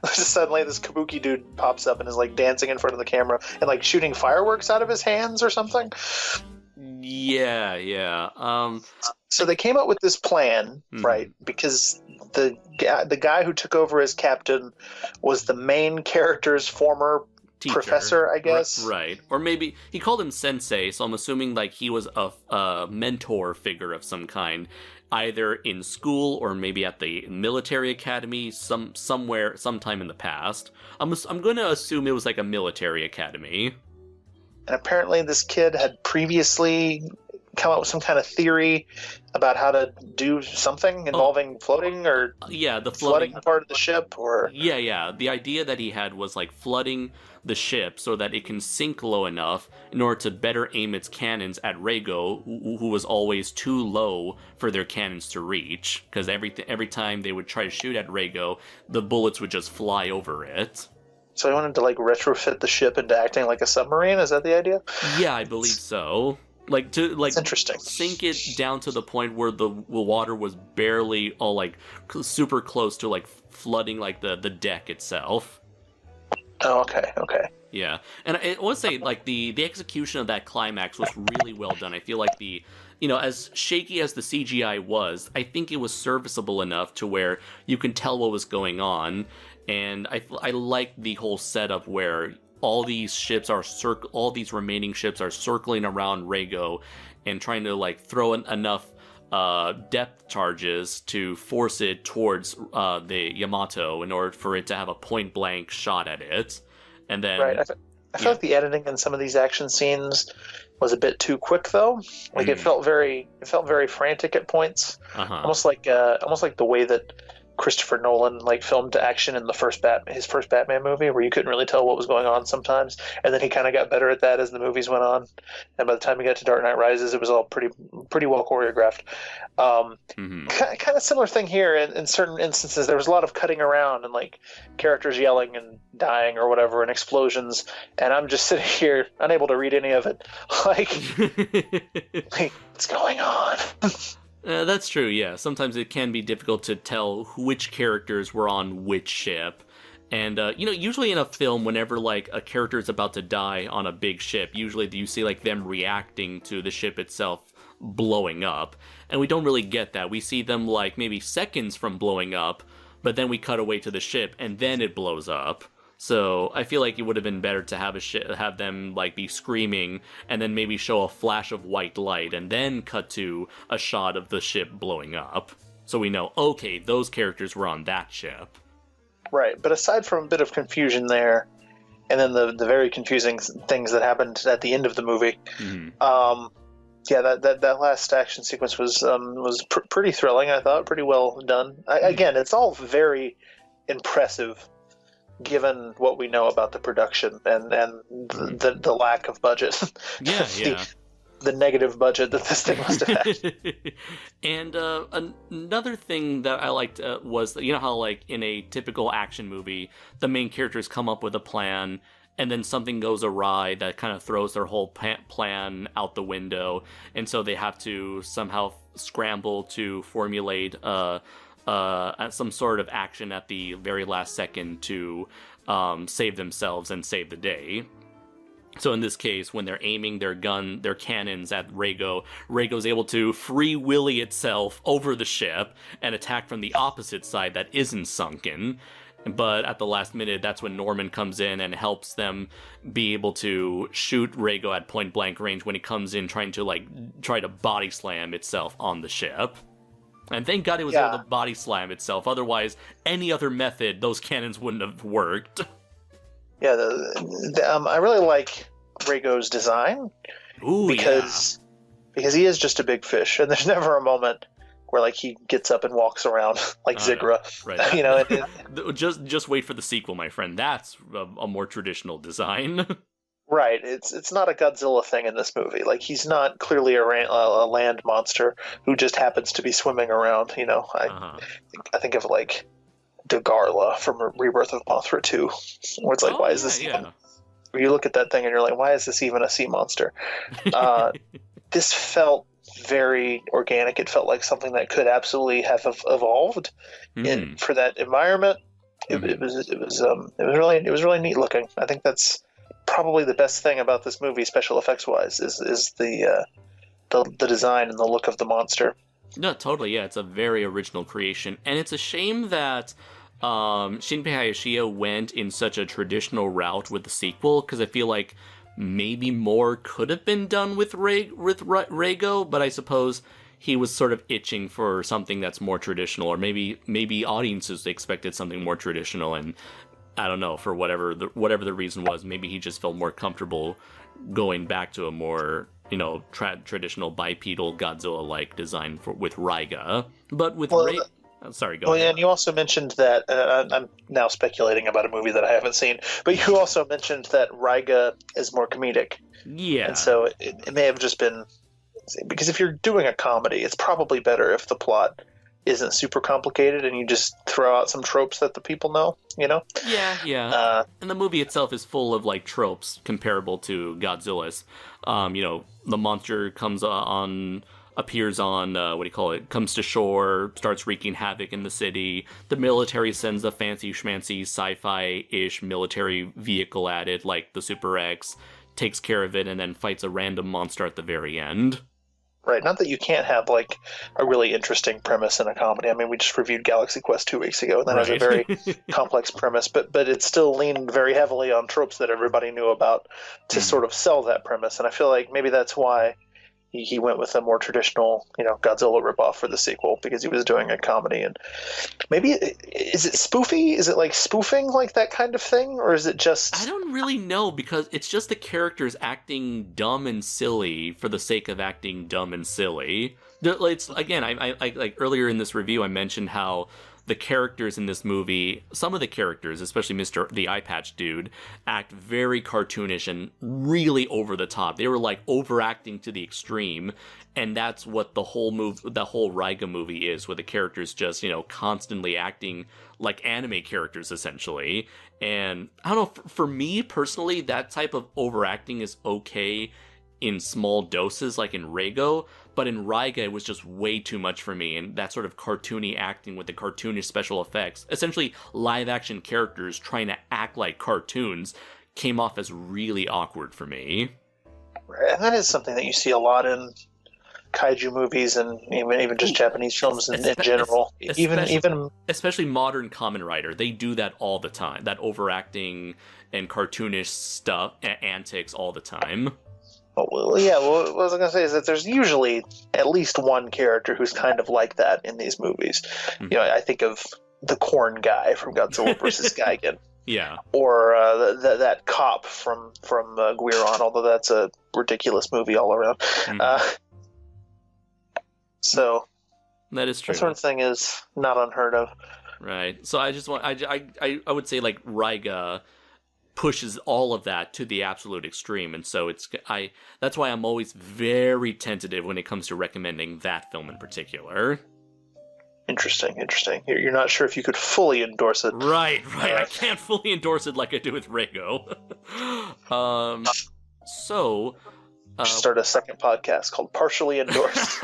suddenly this kabuki dude pops up and is like dancing in front of the camera and like shooting fireworks out of his hands or something. Yeah. So they came up with this plan, right? Because the guy who took over as captain was the main character's former teacher, professor, I guess. Right. Or maybe he called him sensei, so I'm assuming like he was a mentor figure of some kind, either in school or maybe at the military academy somewhere sometime in the past. I'm going to assume it was like a military academy. and apparently this kid had previously come up with some kind of theory about how to do something involving floating or Yeah, the flooding flooding part of the ship, or Yeah. The idea that he had was like flooding the ship so that it can sink low enough in order to better aim its cannons at Rago, who was always too low for their cannons to reach. Because every time they would try to shoot at Rago, the bullets would just fly over it. so he wanted to like retrofit the ship into acting like a submarine. Is that the idea? Yeah, I believe so. Like to like It's interesting. sink it down to the point where the water was barely all like super close to like flooding like the deck itself. Oh, okay. Yeah, and I want to say like the execution of that climax was really well done. I feel like as shaky as the CGI was, I think it was serviceable enough to where you can tell what was going on, and I like the whole setup where all these remaining ships are circling around Rago and trying to like throw enough depth charges to force it towards the Yamato in order for it to have a point blank shot at it. And then Right. I feel like the editing in some of these action scenes was a bit too quick, though. Like it felt very frantic at points. Almost like the way that Christopher Nolan like filmed action in his first Batman movie, where you couldn't really tell what was going on sometimes, and then he kind of got better at that as the movies went on. And by the time he got to Dark Knight Rises, it was all pretty well choreographed. Kind of similar thing here. In certain instances, there was a lot of cutting around and like characters yelling and dying or whatever, and explosions, and I'm just sitting here unable to read any of it. Like what's going on? That's true, yeah. Sometimes it can be difficult to tell which characters were on which ship. And, usually in a film, whenever, like, a character is about to die on a big ship, usually you see, like, them reacting to the ship itself blowing up. And we don't really get that. We see them, like, maybe seconds from blowing up, but then we cut away to the ship, and then it blows up. So I feel like it would have been better to have them like be screaming and then maybe show a flash of white light and then cut to a shot of the ship blowing up. So we know, okay, those characters were on that ship. Right, but aside from a bit of confusion there, and then the very confusing things that happened at the end of the movie, that last action sequence was pretty thrilling. I thought pretty well done. Again, it's all very impressive, given what we know about the production and the lack of budget. Yeah. The negative budget that this thing must have had. And another thing that I liked was, how like in a typical action movie, the main characters come up with a plan and then something goes awry that kind of throws their whole plan out the window. And so they have to somehow scramble to formulate some sort of action at the very last second to save themselves and save the day. So in this case, when they're aiming their cannons at Rago, Rago's able to free willy itself over the ship and attack from the opposite side that isn't sunken. But at the last minute, that's when Norman comes in and helps them be able to shoot Rago at point blank range when he comes in try to body slam itself on the ship. And thank God it was able to body slam itself. Otherwise, any other method, those cannons wouldn't have worked. Yeah, I really like Rago's design. Ooh, because he is just a big fish, and there's never a moment where like he gets up and walks around like Zigra. Right. Just wait for the sequel, my friend. That's a more traditional design. Right. It's not a Godzilla thing in this movie. Like he's not clearly a land monster who just happens to be swimming around. I think of like Dagarla from Rebirth of Mothra 2, where it's like, why is this even... Where you look at that thing and you're like, why is this even a sea monster? This felt very organic. It felt like something that could absolutely have evolved for that environment. It was really neat looking. I think that's probably the best thing about this movie, special effects wise, is the design and the look of the monster. No, totally. Yeah, it's a very original creation, and it's a shame that Shinpei Hayashida went in such a traditional route with the sequel, because I feel like maybe more could have been done with Rago, but I suppose he was sort of itching for something that's more traditional, or maybe audiences expected something more traditional, and I don't know, for whatever the reason was, maybe he just felt more comfortable going back to a more, you know, traditional bipedal Godzilla-like design with Reiga. But with sorry, go ahead. And you also mentioned that I'm now speculating about a movie that I haven't seen, but you also mentioned that Reiga is more comedic. Yeah. And so it may have just been because if you're doing a comedy, it's probably better if the plot isn't super complicated and you just throw out some tropes that the people know, you know? Yeah. And the movie itself is full of like tropes comparable to Godzilla's. You know, the monster appears on, comes to shore, starts wreaking havoc in the city. The military sends a fancy schmancy sci-fi-ish military vehicle at it, like the Super X, takes care of it, and then fights a random monster at the very end. Right, not that you can't have like a really interesting premise in a comedy. I mean, we just reviewed Galaxy Quest 2 weeks ago, and that has a very complex premise, but it still leaned very heavily on tropes that everybody knew about to sort of sell that premise. And I feel like maybe that's why he went with a more traditional, you know, Godzilla ripoff for the sequel, because he was doing a comedy. And maybe is it spoofy? Is it like spoofing, like that kind of thing, or is it just? I don't really know, because it's just the characters acting dumb and silly for the sake of acting dumb and silly. It's again, I like earlier in this review, I mentioned how the characters in this movie, some of the characters, especially Mr. the Eye Patch Dude, act very cartoonish and really over the top. They were like overacting to the extreme, and that's what the whole Reigo movie is, where the characters just, you know, constantly acting like anime characters essentially. And I don't know, for me personally, that type of overacting is okay in small doses, like in Rago, but in Reiga it was just way too much for me, and that sort of cartoony acting with the cartoonish special effects, essentially live action characters trying to act like cartoons, came off as really awkward for me. And that is something that you see a lot in kaiju movies and even just Japanese films in general. Especially modern Kamen Rider, they do that all the time. That overacting and cartoonish stuff, antics all the time. Well, yeah. Well, what I was going to say is that there's usually at least one character who's kind of like that in these movies. Mm-hmm. You know, I think of the corn guy from Godzilla vs. Gigan. Yeah. Or that cop from Guiron, although that's a ridiculous movie all around. Mm-hmm. So that is true. That sort of thing is not unheard of. Right. So I just want I would say like Reiga pushes all of that to the absolute extreme, and so that's why I'm always very tentative when it comes to recommending that film in particular. Interesting. You're not sure if you could fully endorse it. Right. I can't fully endorse it like I do with Rago. So start a second podcast called Partially Endorsed.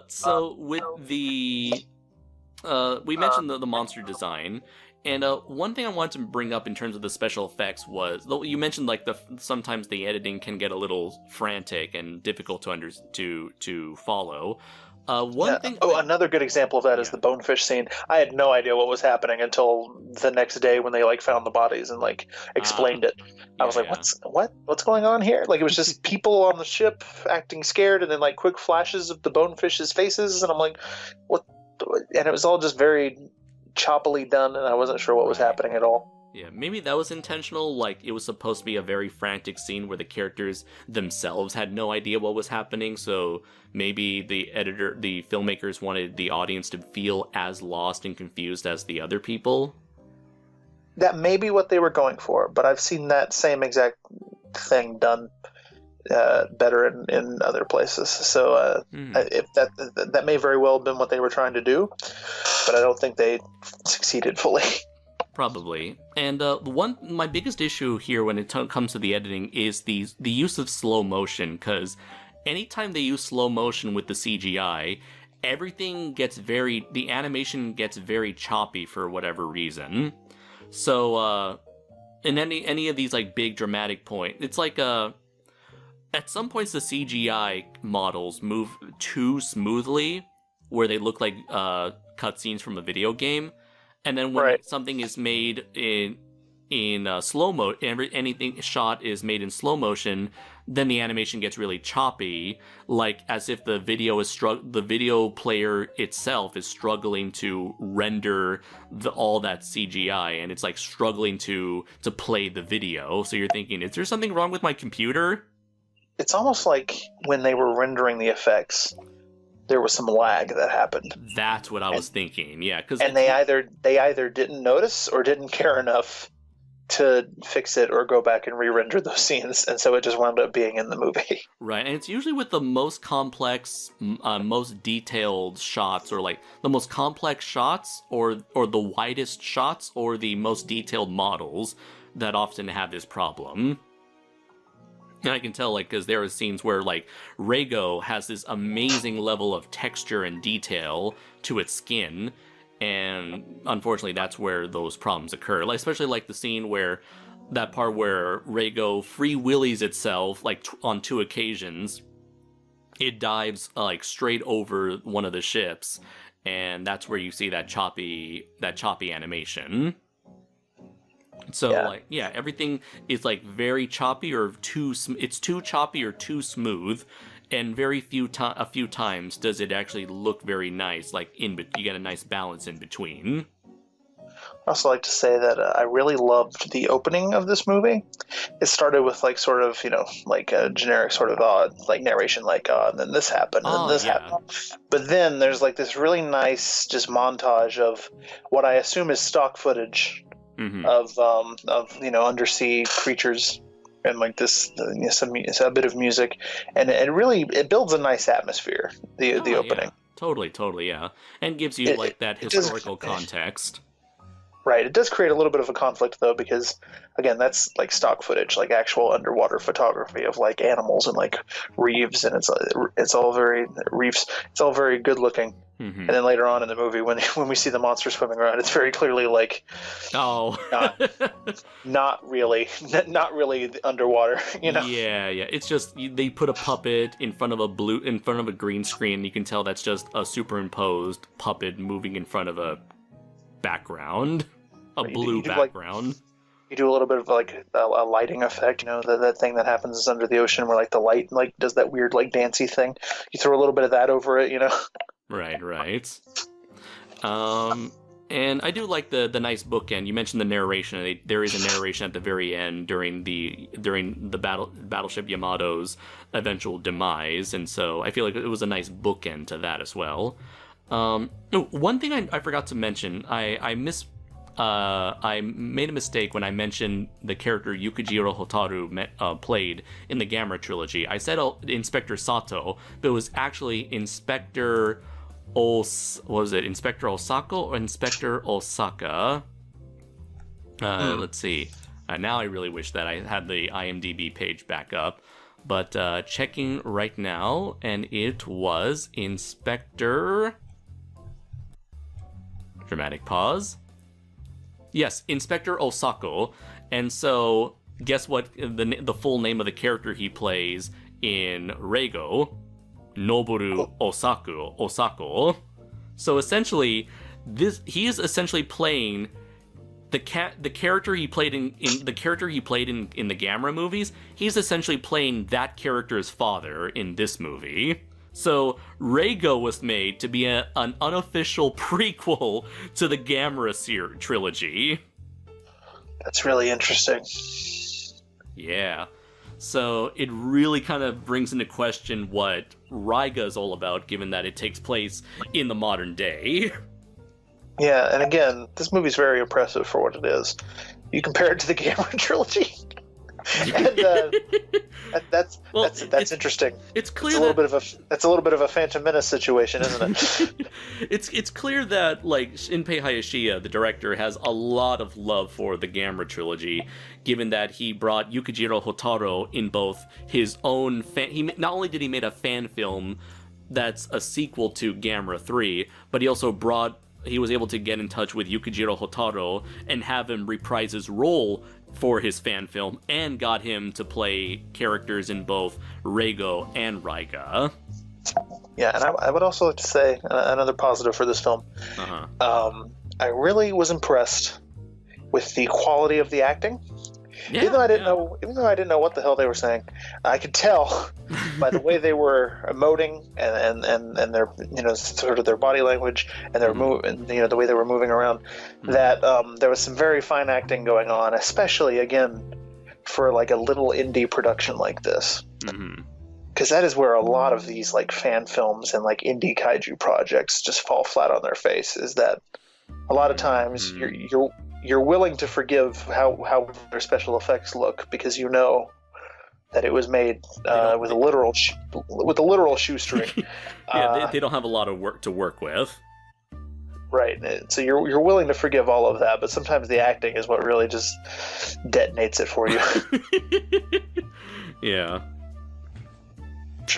So with the we mentioned the monster design. And one thing I wanted to bring up in terms of the special effects was, you mentioned like sometimes the editing can get a little frantic and difficult to follow. Another good example of that is the bonefish scene. I had no idea what was happening until the next day when they like found the bodies and like explained it. I was like, what's going on here? Like, it was just people on the ship acting scared, and then like quick flashes of the bonefish's faces, and I'm like, what? And it was all just very choppily done, and I wasn't sure what was happening at all. Yeah, maybe that was intentional. Like, it was supposed to be a very frantic scene where the characters themselves had no idea what was happening, so maybe the filmmakers wanted the audience to feel as lost and confused as the other people. That may be what they were going for, but I've seen that same exact thing done better in other places. So if that may very well have been what they were trying to do, but I don't think they succeeded fully. Probably. And my biggest issue here when it comes to the editing is the use of slow motion, because anytime they use slow motion with the CGI, the animation gets very choppy for whatever reason. So in any of these like big dramatic point, it's like at some points the CGI models move too smoothly, where they look like cutscenes from a video game. And then when something is made in anything shot is made in slow motion, then the animation gets really choppy, like as if the video player itself is struggling to render all that CGI, and it's like struggling to play the video. So you're thinking, is there something wrong with my computer? It's almost like when they were rendering the effects, there was some lag that happened. That's what I was thinking. Yeah, and they either didn't notice or didn't care enough to fix it or go back and re-render those scenes, and so it just wound up being in the movie. Right, and it's usually with the most complex, most detailed shots, or like the most complex shots, or the widest shots, or the most detailed models that often have this problem. And I can tell, like, because there are scenes where, like, Rago has this amazing level of texture and detail to its skin, and unfortunately that's where those problems occur. Like, especially like the scene where that part where Rago free willies itself, like on 2 occasions, it dives like straight over one of the ships, and that's where you see that choppy animation. So everything is like very choppy or it's too choppy or too smooth. And a few times does it actually look very nice, like you get a nice balance in between. I also like to say that I really loved the opening of this movie. It started with like sort of, like a generic sort of like narration, like and then this happened and then this happened. But then there's like this really nice just montage of what I assume is stock footage of undersea creatures. And like this, a bit of music, and it builds a nice atmosphere. The opening, totally, yeah, and gives you like that historical context. Right. It does create a little bit of a conflict though, because again, that's like stock footage, like actual underwater photography of like animals and like reefs, and it's all very reefs. It's all very good looking. Mm-hmm. And then later on in the movie, when we see the monster swimming around, it's very clearly like, not really underwater, Yeah. It's just they put a puppet in front of a green screen. You can tell that's just a superimposed puppet moving in front of a background, blue background. You do a little bit of like a lighting effect, that thing that happens under the ocean where like the light like does that weird like dancey thing. You throw a little bit of that over it, Right. And I do like the nice bookend. You mentioned the narration. There is a narration at the very end during the battleship Yamato's eventual demise, and so I feel like it was a nice bookend to that as well. One thing I forgot to mention, I made a mistake when I mentioned the character Yukijiro Hotaru played in the Gamera trilogy. I said Inspector Sato, but it was actually Inspector Inspector Osako or Inspector Osaka? Let's see. Now I really wish that I had the IMDb page back up. But checking right now, and it was Inspector... Dramatic pause. Yes, Inspector Osako. And so, guess what the full name of the character he plays in Reigo? Noboru Osako. So essentially, he is essentially playing the character he played in the Gamera movies. He's essentially playing that character's father in this movie. So Reigo was made to be an unofficial prequel to the Gamera trilogy. That's really interesting. Yeah. So it really kind of brings into question what Raiga is all about, given that it takes place in the modern day. Yeah, and again, this movie's very impressive for what it is. You compare it to the Gamera trilogy, and that's interesting. It's clear that's a little bit of a Phantom Menace situation, isn't it? It's clear that like Shinpei Hayashiya, the director, has a lot of love for the Gamera trilogy, given that he brought Yukijiro Hotaru in both his own not only did he make a fan film that's a sequel to Gamera 3, but he was able to get in touch with Yukijiro Hotaru and have him reprise his role for his fan film, and got him to play characters in both Reigo and Raiga. Yeah, and I would also like to say another positive for this film. I really was impressed with the quality of the acting. Yeah, even though I didn't know what the hell they were saying, I could tell by the way they were emoting and their sort of their body language and their the way they were moving around, that there was some very fine acting going on, especially again for like a little indie production like this. Because that is where a lot of these like fan films and like indie kaiju projects just fall flat on their face. Is that a lot of times you're willing to forgive how their special effects look because you know that it was made with a literal shoestring. Yeah, they don't have a lot of work to work with. Right. So you're willing to forgive all of that, but sometimes the acting is what really just detonates it for you. Yeah.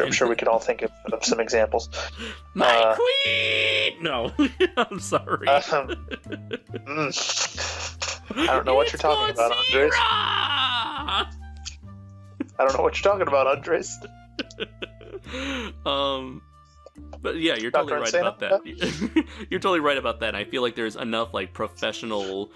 I'm sure we can all think of some examples. My queen! No, I'm sorry. I don't know what you're talking about, Andres. I don't know what you're talking about, Andres. But yeah, you're totally right about that. You're totally right about that. I feel like there's enough like professional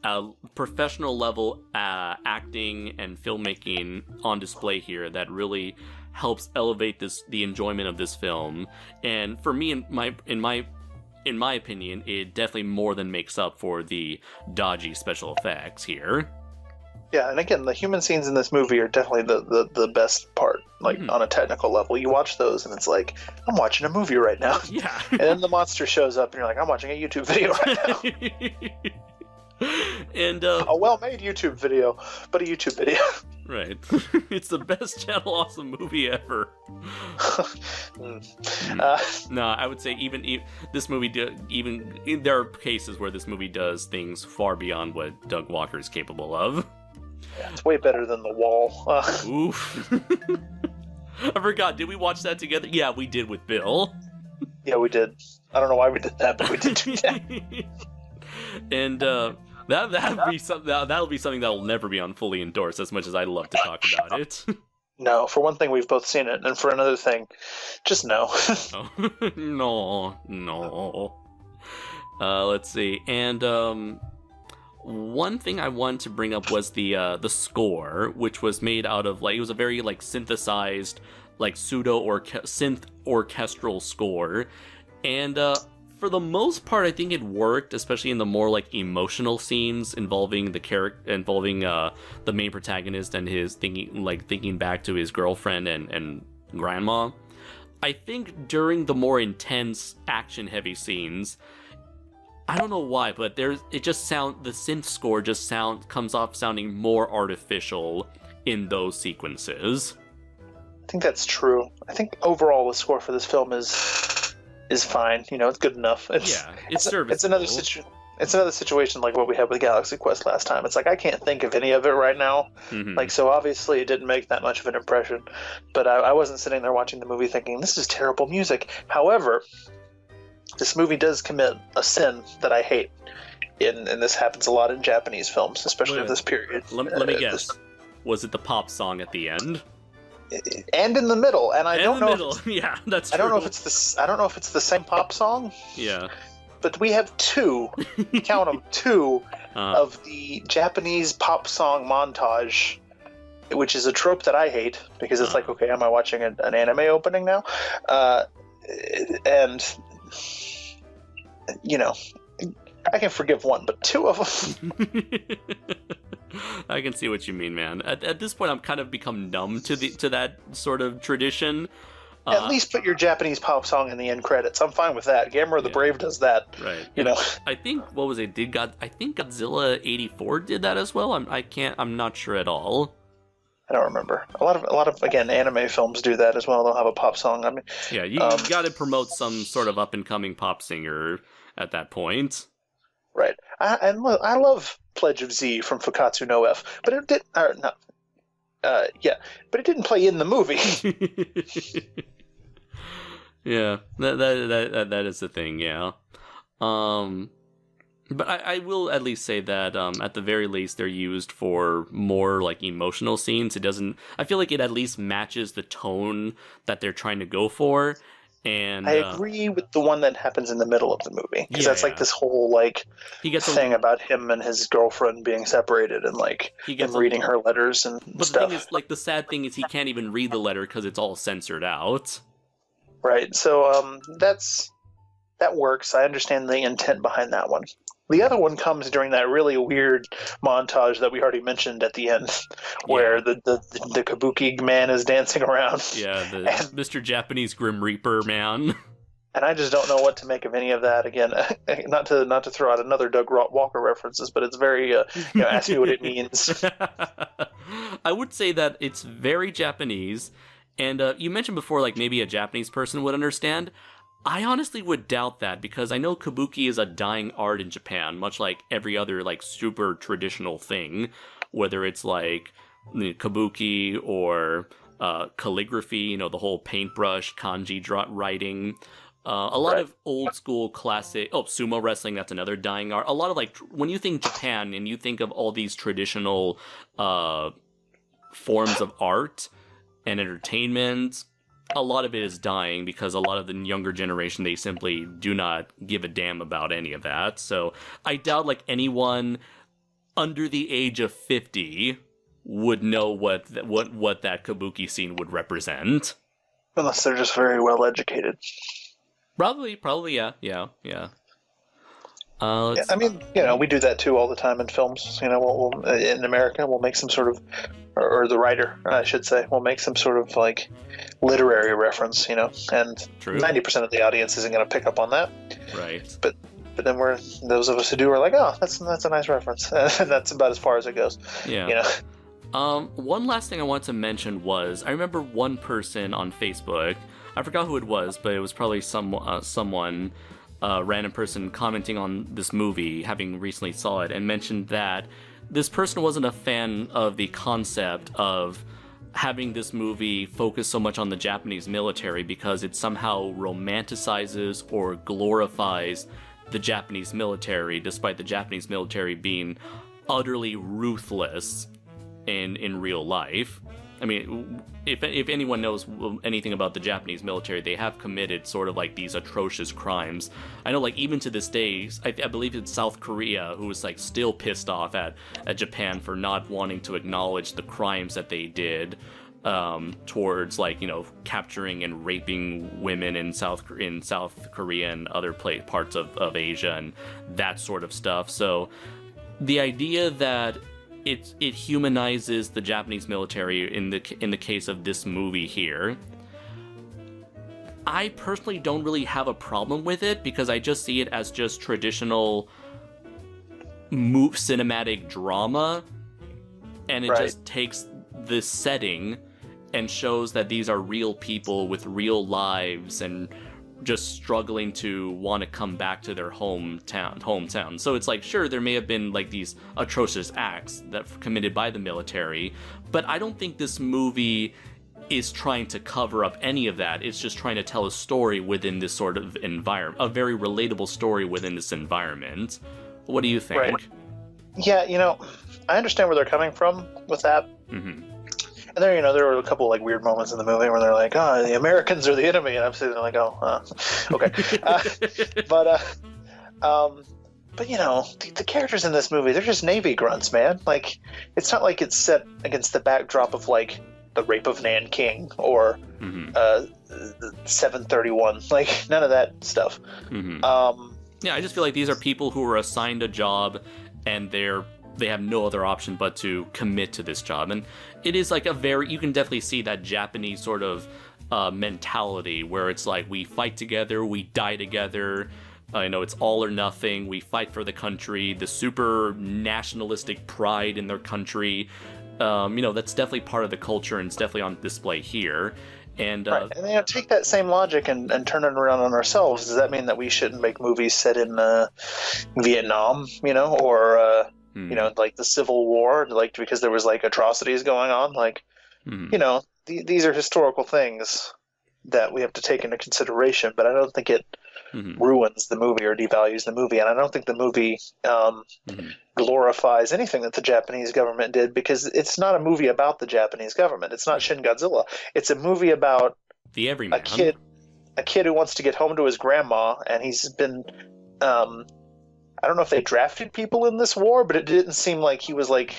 level acting and filmmaking on display here that really helps elevate the enjoyment of this film. And for me, in my opinion, it definitely more than makes up for the dodgy special effects here. Yeah, and again, the human scenes in this movie are definitely the best part, like on a technical level. You watch those and it's like, I'm watching a movie right now. Yeah. And then the monster shows up and you're like, I'm watching a YouTube video right now. And a well-made YouTube video, but a YouTube video. Right. It's the best Channel Awesome movie ever. No, I would say even this movie there are cases where this movie does things far beyond what Doug Walker is capable of. Yeah, it's way better than The Wall. Oof. I forgot. Did we watch that together? Yeah, we did with Bill. Yeah, we did. I don't know why we did that, but we did do that. And that'll be something that'll never be on Fully Endorsed, as much as I love to talk about it. No, for one thing, we've both seen it, and for another thing, just no. No. Let's see. And one thing I wanted to bring up was the score, which was made out of it was a very synthesized, pseudo synth orchestral score, and for the most part, I think it worked, especially in the more emotional scenes involving the main protagonist and his thinking back to his girlfriend and grandma. I think during the more intense action-heavy scenes, I don't know why, but the synth score comes off sounding more artificial in those sequences. I think that's true. I think overall the score for this film is fine. It's good enough. It's serviceable. It's another situation like what we had with Galaxy Quest last time. It's like I can't think of any of it right now. So obviously it didn't make that much of an impression. But I wasn't sitting there watching the movie thinking this is terrible music. However, this movie does commit a sin that I hate, and this happens a lot in Japanese films, especially of this period. Let me guess. Was it the pop song at the end? And in the middle, and I don't know. Yeah, that's true. I don't know if it's the same pop song. Yeah. But we have two, count them, two of the Japanese pop song montage, which is a trope that I hate because it's like, okay, am I watching an anime opening now? And I can forgive one, but two of them. I can see what you mean, man. At this point, I'm kind of become numb to that sort of tradition. At least put your Japanese pop song in the end credits. I'm fine with that. Gamera the Brave does that. Right. I think what was it? I think Godzilla 84 did that as well. I'm not sure at all. I don't remember. A lot of again anime films do that as well. They'll have a pop song. I mean, yeah, you got to promote some sort of up and coming pop singer at that point. Right. I love Pledge of Z from Fukatsu no F, but it did not. But it didn't play in the movie. Yeah, that is the thing. Yeah. But I will at least say that at the very least they're used for more emotional scenes. I feel like it at least matches the tone that they're trying to go for. And I agree with the one that happens in the middle of the movie, because that's like yeah. this whole like He gets thing about him and his girlfriend being separated, and like he him gets reading her letters and but the thing stuff. is, like, the sad thing is he can't even read the letter because it's all censored out. Right. So that works. I understand the intent behind that one. The other one comes during that really weird montage that we already mentioned at the end, where Yeah. the kabuki man is dancing around. Yeah, the and, Mr. Japanese Grim Reaper man. and I just don't know what to make of any of that. Again, not to throw out another Doug Walker references, but it's very ask me what it means. I would say that it's very Japanese, and you mentioned before, like, maybe a Japanese person would understand. I honestly would doubt that, because I know kabuki is a dying art in Japan, much like every other, like, super traditional thing, whether it's, like, kabuki or calligraphy, the whole paintbrush, kanji writing. A lot of old school classic, sumo wrestling, that's another dying art. A lot of, like, when you think Japan and you think of all these traditional forms of art and entertainment, a lot of it is dying because a lot of the younger generation, they simply do not give a damn about any of that. So I doubt, like, anyone under the age of 50 would know what that kabuki scene would represent. Unless they're just very well educated. Probably, yeah. I mean, we do that too all the time in films. We'll in America, we'll make some sort of, or the writer, I should say, will make some sort of like literary reference, and True. 90% of the audience isn't going to pick up on that. Right. But then those of us who do are like, oh, that's a nice reference. And that's about as far as it goes. Yeah. One last thing I wanted to mention was, I remember one person on Facebook, I forgot who it was, but it was probably someone, random person commenting on this movie, having recently saw it, and mentioned that this person wasn't a fan of the concept of having this movie focus so much on the Japanese military because it somehow romanticizes or glorifies the Japanese military, despite the Japanese military being utterly ruthless in real life. I mean, if anyone knows anything about the Japanese military, they have committed sort of like these atrocious crimes. I know, like, even to this day, I believe it's South Korea who is, like, still pissed off at Japan for not wanting to acknowledge the crimes that they did towards, like, capturing and raping women in South Korea and other parts of Asia and that sort of stuff. So the idea that it humanizes the Japanese military in the case of this movie here, I personally don't really have a problem with it, because I just see it as just traditional cinematic drama, and it just takes this setting and shows that these are real people with real lives and just struggling to want to come back to their hometown. So it's like, sure, there may have been, like, these atrocious acts that committed by the military, but I don't think this movie is trying to cover up any of that. It's just trying to tell a story within this sort of environment, a very relatable story within this environment. What do you think? Right. Yeah, I understand where they're coming from with that. Mm-hmm. And there were a couple like weird moments in the movie where they're like, "Oh, the Americans are the enemy," and I'm sitting there like, "Oh, okay." But the characters in this movie, they're just Navy grunts, man. Like, it's not like it's set against the backdrop of like the rape of Nanking or 731. Like, none of that stuff. Mm-hmm. Yeah, I just feel like these are people who were assigned a job, and they have no other option but to commit to this job. And it is like you can definitely see that Japanese sort of mentality where it's like, we fight together, we die together. It's all or nothing. We fight for the country, the super nationalistic pride in their country. That's definitely part of the culture, and it's definitely on display here. And and take that same logic and turn it around on ourselves. Does that mean that we shouldn't make movies set in Vietnam, or like the Civil War, like, because there was like atrocities going on? Like, these are historical things that we have to take into consideration, but I don't think it ruins the movie or devalues the movie, and I don't think the movie glorifies anything that the Japanese government did, because it's not a movie about the Japanese government. It's not Shin Godzilla. It's a movie about the everyman. a kid. a kid who wants to get home to his grandma, and he's been. I don't know if they drafted people in this war, but it didn't seem like he was like.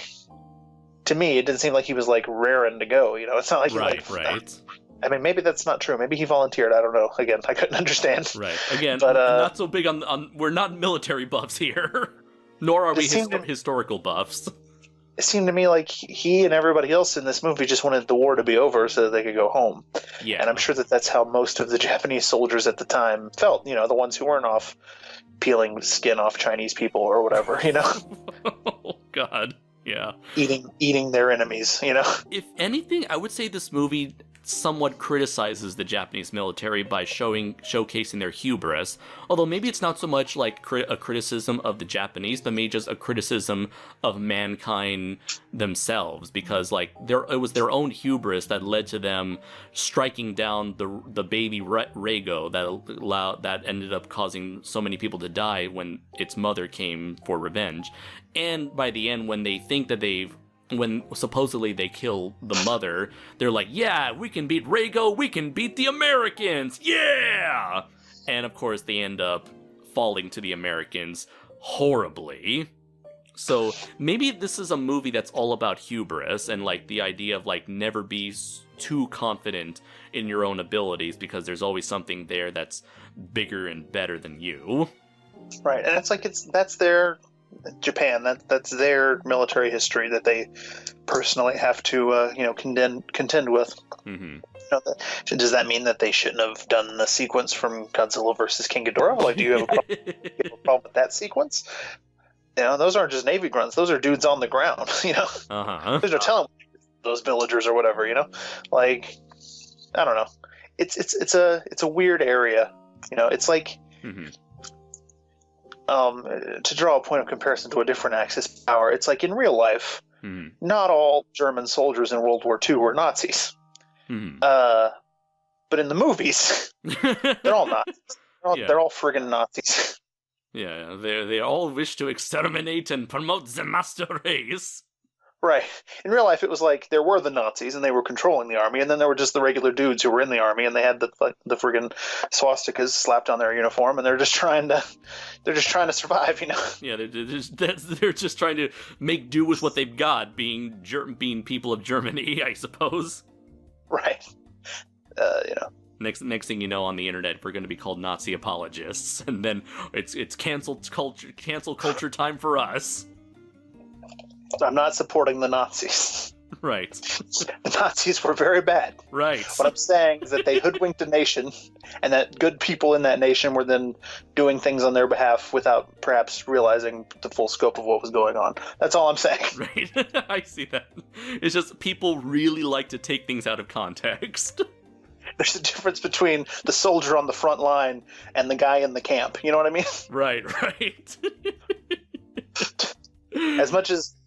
To me, it didn't seem like he was like raring to go. It's not like he right. I mean, maybe that's not true. Maybe he volunteered. I don't know. Again, I couldn't understand. Right. Again, but not so big on. We're not military buffs here, nor are we historical buffs. It seemed to me like he and everybody else in this movie just wanted the war to be over so that they could go home. Yeah. And I'm sure that that's how most of the Japanese soldiers at the time felt. The ones who weren't off peeling skin off Chinese people or whatever. Oh God. Yeah. Eating their enemies. If anything, I would say this movie somewhat criticizes the Japanese military by showcasing their hubris, although maybe it's not so much like a criticism of the Japanese, but maybe just a criticism of mankind themselves, because it was their own hubris that led to them striking down the baby Rago that ended up causing so many people to die when its mother came for revenge. And by the end, when they think that when supposedly they kill the mother, they're like, yeah, we can beat Rago, we can beat the Americans, yeah! And of course, they end up falling to the Americans horribly. So maybe this is a movie that's all about hubris and the idea of never be too confident in your own abilities, because there's always something there that's bigger and better than you. Right, and that's their Japan. That's their military history that they personally have to contend with. Mm-hmm. Does that mean that they shouldn't have done the sequence from Godzilla versus King Ghidorah? Do you have a problem with that sequence? Those aren't just Navy grunts; those are dudes on the ground. Uh-huh. There's no telling those villagers or whatever. I don't know. It's a weird area. It's like. Mm-hmm. To draw a point of comparison to a different axis of power, it's like in real life, not all German soldiers in World War II were Nazis. Mm-hmm. But in the movies, they're all Nazis. They're all friggin' Nazis. Yeah, they all wish to exterminate and promote the master race. Right. In real life, it was like there were the Nazis and they were controlling the army, and then there were just the regular dudes who were in the army, and they had the friggin' swastikas slapped on their uniform, and they're just trying to survive. Yeah, they're just trying to make do with what they've got, being people of Germany, I suppose. Right. Next thing you know, on the internet, we're going to be called Nazi apologists, and then it's cancel culture time for us. I'm not supporting the Nazis. Right. The Nazis were very bad. Right. What I'm saying is that they hoodwinked a nation, and that good people in that nation were then doing things on their behalf without perhaps realizing the full scope of what was going on. That's all I'm saying. Right. I see that. It's just people really like to take things out of context. There's a difference between the soldier on the front line and the guy in the camp. You know what I mean? Right.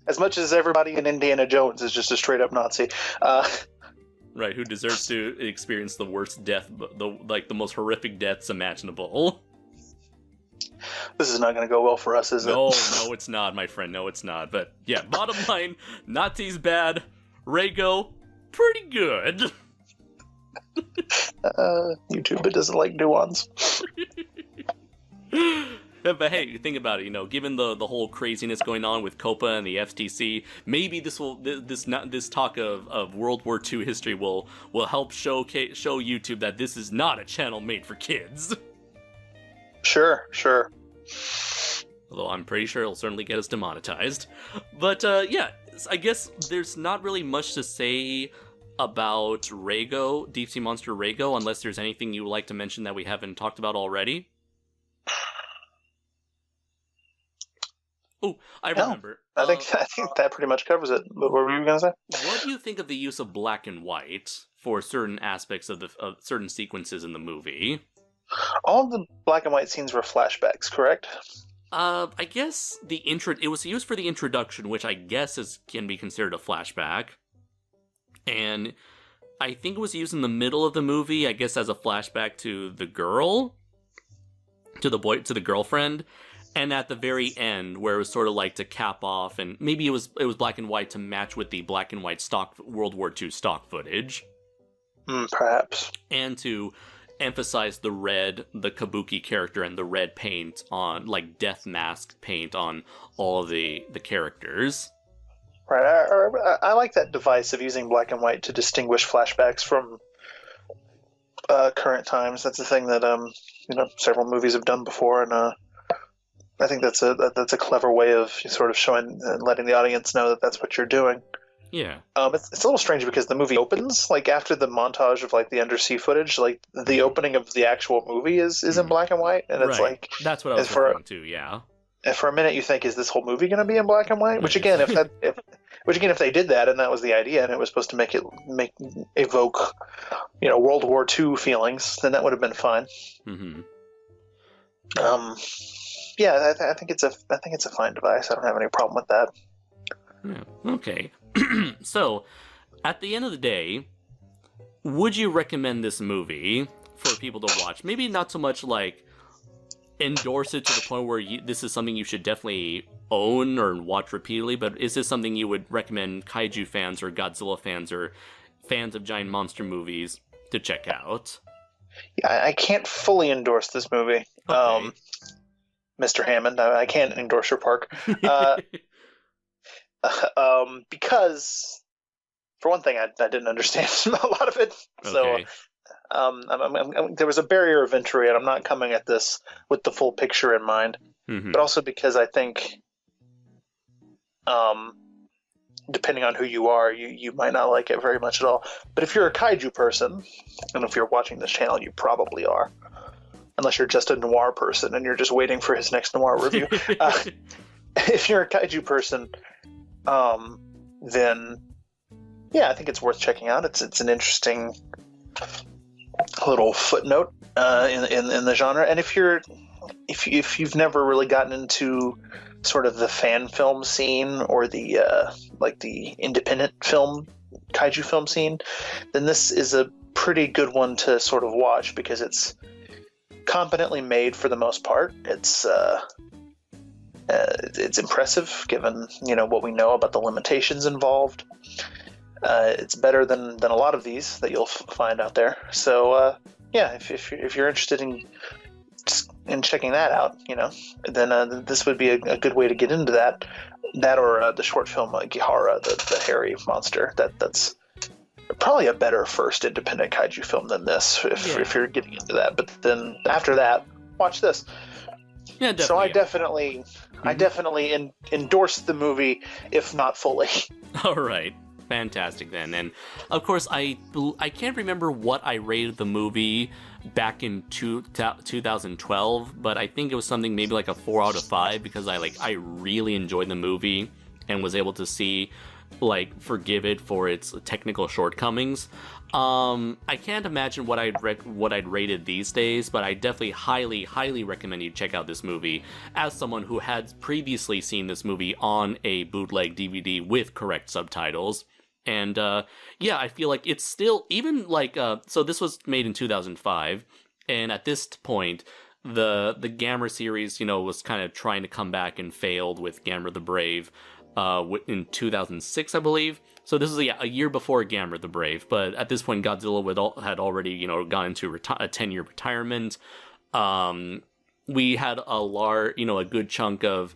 As much as everybody in Indiana Jones is just a straight up Nazi. Right, who deserves to experience the worst death, the most horrific deaths imaginable. This is not going to go well for us, is it? No, it's not, my friend. No, it's not. But yeah, bottom line, Nazis bad, pretty good. YouTube, it doesn't like nuance. But hey, think about it. Given the whole craziness going on with COPA and the FTC, maybe this talk of World War II history will help show YouTube that this is not a channel made for kids. Sure. Although I'm pretty sure it'll certainly get us demonetized. But yeah, I guess there's not really much to say about Rago, Deep Sea Monster Rago, unless there's anything you would like to mention that we haven't talked about already. Oh, I remember. I think that pretty much covers it. What were you going to say? What do you think of the use of black and white for certain aspects of certain sequences in the movie? All of the black and white scenes were flashbacks, correct? I guess it was used for the introduction, which I guess can be considered a flashback. And I think it was used in the middle of the movie, I guess as a flashback to the girl, to the girlfriend. And at the very end, where it was sort of like to cap off, and maybe it was black and white to match with the black and white stock World War II stock footage. Perhaps. And to emphasize the kabuki character and the red paint on, like, death mask paint on all of the characters. Right. I like that device of using black and white to distinguish flashbacks from current times. That's a thing that several movies have done before, and I think that's a clever way of sort of showing and letting the audience know that that's what you're doing. Yeah. It's a little strange because the movie opens like after the montage of like the undersea footage, like the opening of the actual movie is in black and white, and it's like that's what I was referring to. Yeah. And for a minute, you think, is this whole movie going to be in black and white? Which again, if they did that and that was the idea, and it was supposed to evoke, World War II feelings, then that would have been fine. Mm-hmm. Yeah, I think it's a fine device. I don't have any problem with that. Yeah. Okay. So, at the end of the day, would you recommend this movie for people to watch? Maybe not so much like endorse it to the point where this is something you should definitely own or watch repeatedly, but is this something you would recommend kaiju fans or Godzilla fans or fans of giant monster movies to check out? Yeah, I can't fully endorse this movie. Okay. Mr. Hammond, I can't endorse your park. Because, for one thing, I didn't understand a lot of it. Okay. So there was a barrier of entry, and I'm not coming at this with the full picture in mind. Mm-hmm. But also because I think, depending on who you are, you might not like it very much at all. But if you're a kaiju person, and if you're watching this channel, you probably are. Unless you're just a noir person and you're just waiting for his next noir review. If you're a kaiju person, then yeah, I think it's worth checking out. It's an interesting little footnote in the genre. And if you've never really gotten into sort of the fan film scene or the like the independent film kaiju film scene, then this is a pretty good one to sort of watch because it's competently made for the most part. It's impressive given what we know about the limitations involved. It's better than a lot of these that you'll find out there. So yeah, if you're interested in checking that out, then this would be a good way to get into that or the short film Gihara, the hairy monster. That's probably a better first independent kaiju film than this if you're getting into that. But then after that, watch this. Yeah, definitely. So I definitely endorse the movie, if not fully. All right. Fantastic then. And of course, I can't remember what I rated the movie back in 2012, but I think it was something maybe like a 4 out of 5 because I really enjoyed the movie and was able to forgive it for its technical shortcomings. I can't imagine what I'd rated these days, but I definitely highly recommend you check out this movie as someone who had previously seen this movie on a bootleg DVD with correct subtitles. And yeah, I feel like it's still even so this was made in 2005, and at this point the Gamera series was kind of trying to come back and failed with Gamera the Brave in 2006, I believe. So this is a year before Gamera the Brave, but at this point Godzilla had already gone into a 10-year retirement. We had a good chunk of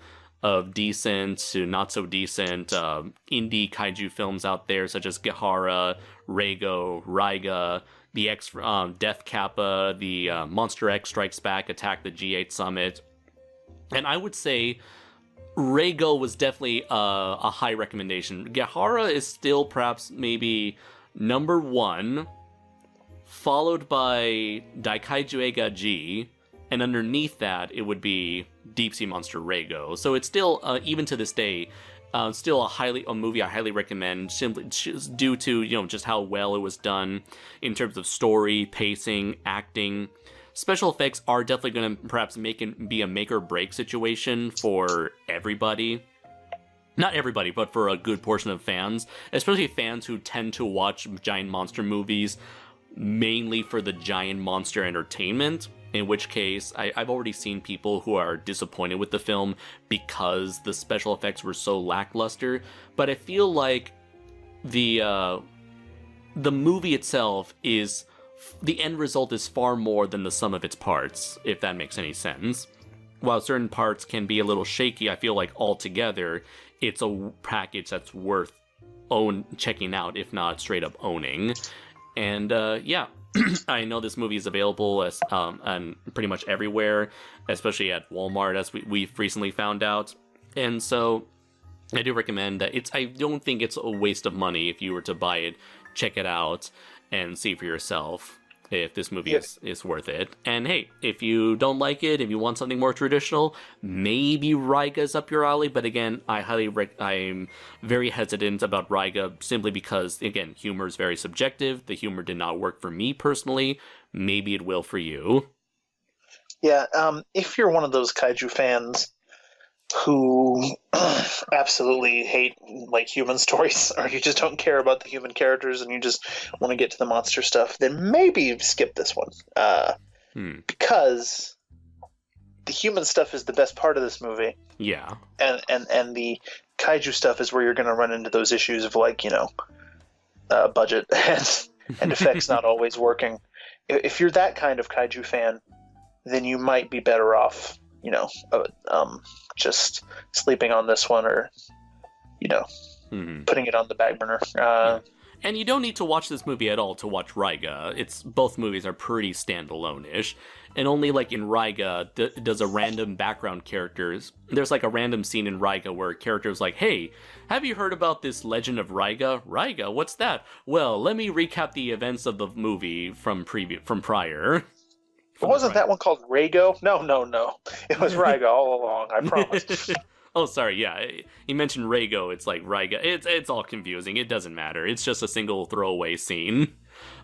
decent to not so decent indie kaiju films out there, such as Gihara, Reigo, the Death Kappa, the Monster X Strikes Back, Attack the G8 Summit. And I would say Reigo was definitely a high recommendation. Gihara is still perhaps maybe number 1, followed by Daikaiju Eiga G, and underneath that it would be Deep Sea Monster Rago. So it's still, even to this day, still a movie I highly recommend, simply just due to just how well it was done in terms of story, pacing, acting. Special effects are definitely going to perhaps be a make or break situation for everybody. Not everybody, but for a good portion of fans, especially fans who tend to watch giant monster movies mainly for the giant monster entertainment. In which case, I've already seen people who are disappointed with the film because the special effects were so lackluster. But I feel like the movie itself is the end result is far more than the sum of its parts, if that makes any sense. While certain parts can be a little shaky, I feel like altogether it's a package that's worth checking out, if not straight up owning. And yeah, I know this movie is available as and pretty much everywhere, especially at Walmart, as we've recently found out. And so I do recommend that. I don't think it's a waste of money if you were to buy it, check it out, and see for yourself if this movie is worth it. And hey, if you don't like it, if you want something more traditional, maybe Reigo's up your alley. But again, I'm very hesitant about Reigo simply because, again, humor is very subjective. The humor did not work for me personally. Maybe it will for you. Yeah, if you're one of those kaiju fans who absolutely hate like human stories, or you just don't care about the human characters and you just want to get to the monster stuff, then maybe skip this one, because the human stuff is the best part of this movie. Yeah, and the kaiju stuff is where you're going to run into those issues of, like, budget and effects not always working. If you're that kind of kaiju fan, then you might be better off just sleeping on this one, or putting it on the back burner. And you don't need to watch this movie at all to watch Reigo. Both movies are pretty standalone-ish, and only like in Reigo does a random background characters. There's like a random scene in Reigo where a character's like, "Hey, have you heard about this Legend of Reigo? Reigo, what's that? Well, let me recap the events of the movie from prior." Wasn't that one called Rago? No. It was Rago all along, I promise. Oh, sorry, yeah. You mentioned Rago, it's like Reigo. It's all confusing. It doesn't matter. It's just a single throwaway scene.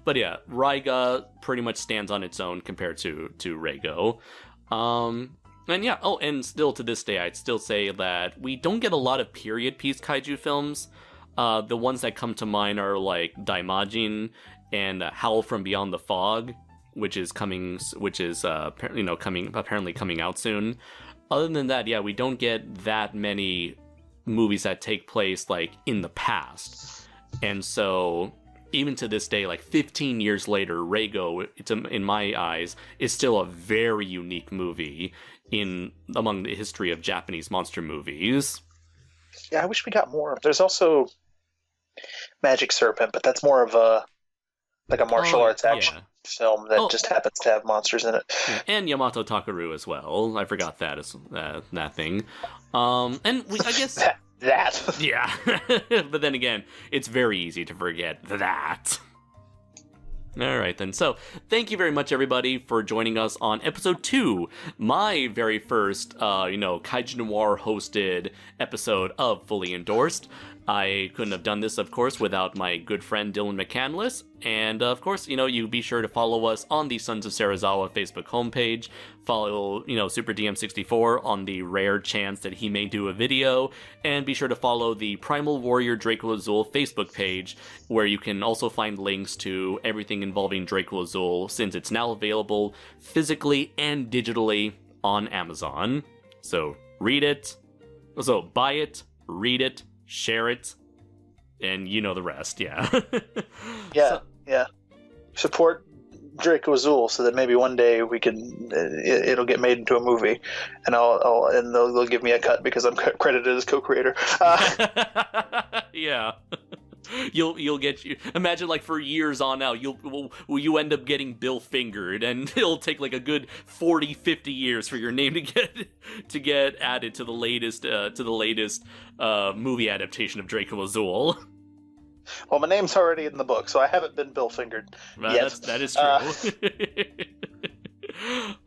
But yeah, Reigo pretty much stands on its own compared to Rago. And yeah, and still to this day, I'd still say that we don't get a lot of period piece kaiju films. The ones that come to mind are like Daimajin and Howl from Beyond the Fog, which is apparently coming out soon. Other than that, yeah, we don't get that many movies that take place like in the past. And so even to this day, like 15 years later, Rago, in my eyes, is still a very unique movie among the history of Japanese monster movies. Yeah, I wish we got more. There's also Magic Serpent, but that's more of a martial arts action film that just happens to have monsters in it. Yeah, and Yamato Takaru as well. I forgot that as that thing. And I guess that. Yeah, but then again, it's very easy to forget that. All right, then. So, thank you very much, everybody, for joining us on episode 2, my very first, Kaiju Noir hosted episode of Fully Endorsed. I couldn't have done this, of course, without my good friend Dylan McCandless. And, of course, you be sure to follow us on the Sons of Serizawa Facebook homepage. Follow, Super DM64 on the rare chance that he may do a video. And be sure to follow the Primal Warrior Draco Azul Facebook page, where you can also find links to everything involving Draco Azul, since it's now available physically and digitally on Amazon. So, read it. So, buy it, read it, share it, and you know the rest. Yeah. Yeah. Support Draco Azul so that maybe one day we can it'll get made into a movie, and they'll give me a cut because I'm credited as co-creator. Yeah. You'll get imagine like for years on now you end up getting Bill fingered, and it'll take like a good 40-50 years for your name to get added to the latest movie adaptation of Draco Azul. Well, my name's already in the book, so I haven't been Bill fingered yet. That is true.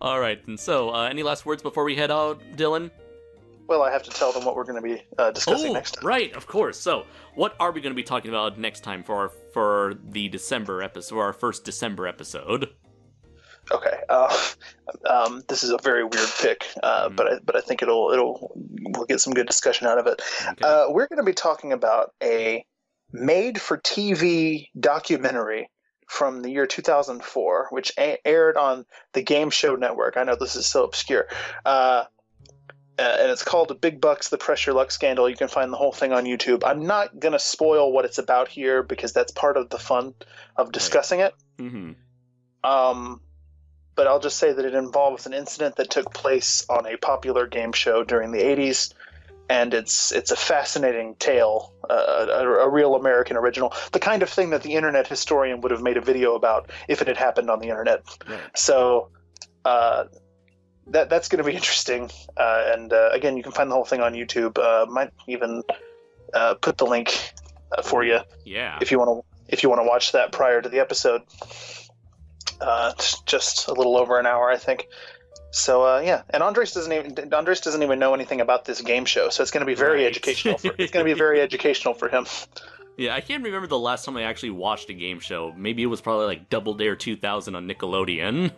All right, and so any last words before we head out, Dylan? Well, I have to tell them what we're going to be discussing next time. Right, of course. So, what are we going to be talking about next time for the December episode, for our first December episode? Okay. This is a very weird pick, but I think we'll get some good discussion out of it. Okay. We're going to be talking about a made-for-TV documentary from the year 2004, which aired on the Game Show Network. I know this is so obscure. And it's called Big Bucks, The Pressure Luck Scandal. You can find the whole thing on YouTube. I'm not going to spoil what it's about here because that's part of the fun of discussing it. Mm-hmm. But I'll just say that it involves an incident that took place on a popular game show during the 80s, and it's a fascinating tale, a real American original, the kind of thing that the internet historian would have made a video about if it had happened on the internet. Right. So that's going to be interesting. And again, you can find the whole thing on YouTube. Might even put the link for you. Yeah. If you want to watch that prior to the episode. It's just a little over an hour, I think. So yeah, and Andres doesn't even know anything about this game show, so it's going to be very educational. It's going to be very educational for him. Yeah, I can't remember the last time I actually watched a game show. Maybe it was probably like Double Dare 2000 on Nickelodeon.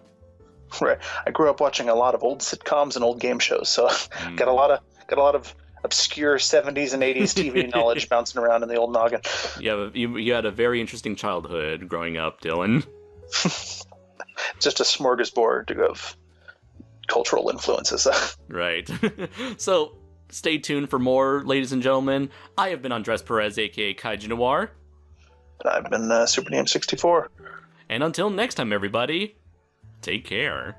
Right. I grew up watching a lot of old sitcoms and old game shows, so got a lot of obscure 70s and 80s TV knowledge bouncing around in the old noggin. Yeah, you had a very interesting childhood growing up, Dylan. Just a smorgasbord of cultural influences. Right. So, stay tuned for more, ladies and gentlemen. I have been Andres Perez, aka Kaiju Noir. And I've been Super Name 64. And until next time, everybody, take care.